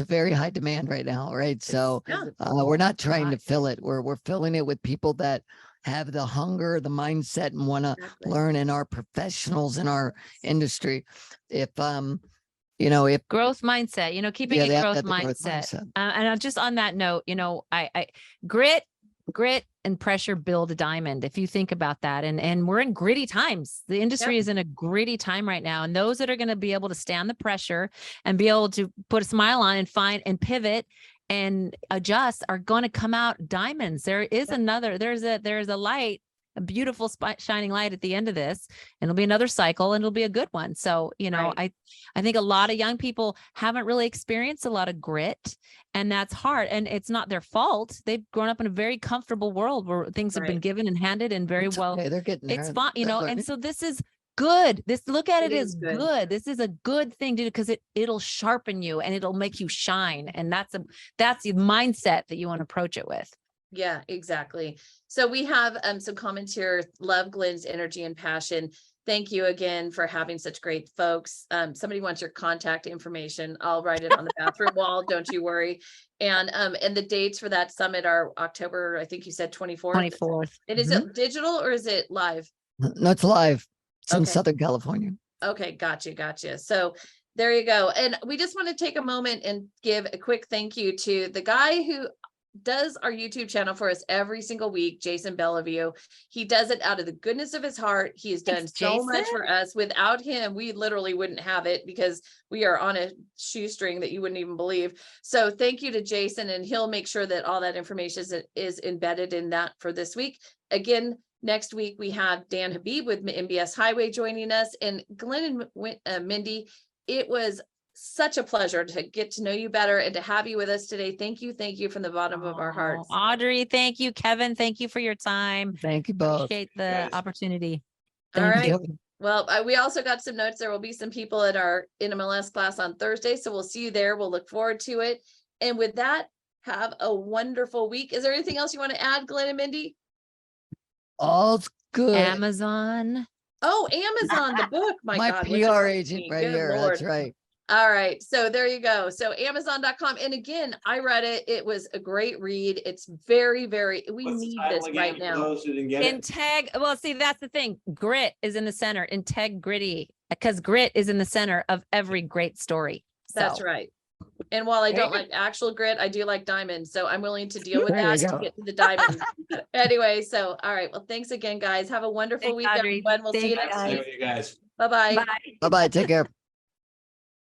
a very high demand right now, right? So Yeah. we're not trying to lot. fill it. We're filling it with people that have the hunger, the mindset, and want to Exactly. learn, and are professionals in our industry. If if growth mindset, keeping yeah, a they have to growth have the growth mindset. mindset. And just on that note, I grit and pressure build a diamond. If you think about that, and we're in gritty times. The industry Yep. is in a gritty time right now. And those that are going to be able to stand the pressure and be able to put a smile on and find and pivot and adjust are going to come out diamonds. There is Yep. there's a light, a beautiful shining light at the end of this, and it'll be another cycle, and it'll be a good one. So, Right. I think a lot of young people haven't really experienced a lot of grit, and that's hard. And it's not their fault. They've grown up in a very comfortable world where things have been Right. given and handed and very It's well. okay, they're getting there. It's fun, They're and learning. so this is good. Look at It it is as good. good. This is a good thing to do because it'll sharpen you and it'll make you shine. And that's the mindset that you want to approach it with. Yeah, exactly. So we have some comments here. Love Glenn's energy and passion. Thank you again for having such great folks. Somebody wants your contact information. I'll write it on the bathroom wall. Don't you worry. And the dates for that summit are October, I think you said 24th. 24th. And is it digital or is it live? No, it's live. It's in Okay. Southern California. Okay, gotcha. So there you go. And we just want to take a moment and give a quick thank you to the guy who does our YouTube channel for us every single week, Jason Bellevue. He does it out of the goodness of his heart. He has done Thanks, so much Jason. for us. Without him, we literally wouldn't have it because we are on a shoestring that you wouldn't even believe. So thank you to Jason, and he'll make sure that all that information is embedded in that for this week. Again, next week we have Dan Habib with MBS Highway joining us, and Glenn and Mindy. It was such a pleasure to get to know you better and to have you with us today. Thank you from the bottom of our hearts. Audrey, thank you. Kevin, thank you for your time. Thank you both. Appreciate the Guys. opportunity. All Thank right. you. Well, we also got some notes. There will be some people at our NMLS class on Thursday, so we'll see you there. We'll look forward to it. And with that, have a wonderful week. Is there anything else you want to add, Glenn and Mindy? All's good. Amazon. Oh, Amazon, the book. My God, what PR does agent mean? right Good here. Lord. That's right. All right. So there you go. So Amazon.com. And again, I read it. It was a great read. It's very, we What's the need title this again right for now. those who didn't get it? Well, see, that's the thing. Grit is in the center. Integrity, because grit is in the center of every great story. That's So, right. And while I There don't you like actual grit, I do like diamonds. So I'm willing to deal with There you that to go. get to the diamond. Anyway, so all right. Well, thanks again, guys. Have a wonderful Thanks, week, Audrey. everyone. We'll see you Thanks, next Nice to week. see you guys. Bye-bye. bye. Bye-bye. Take care.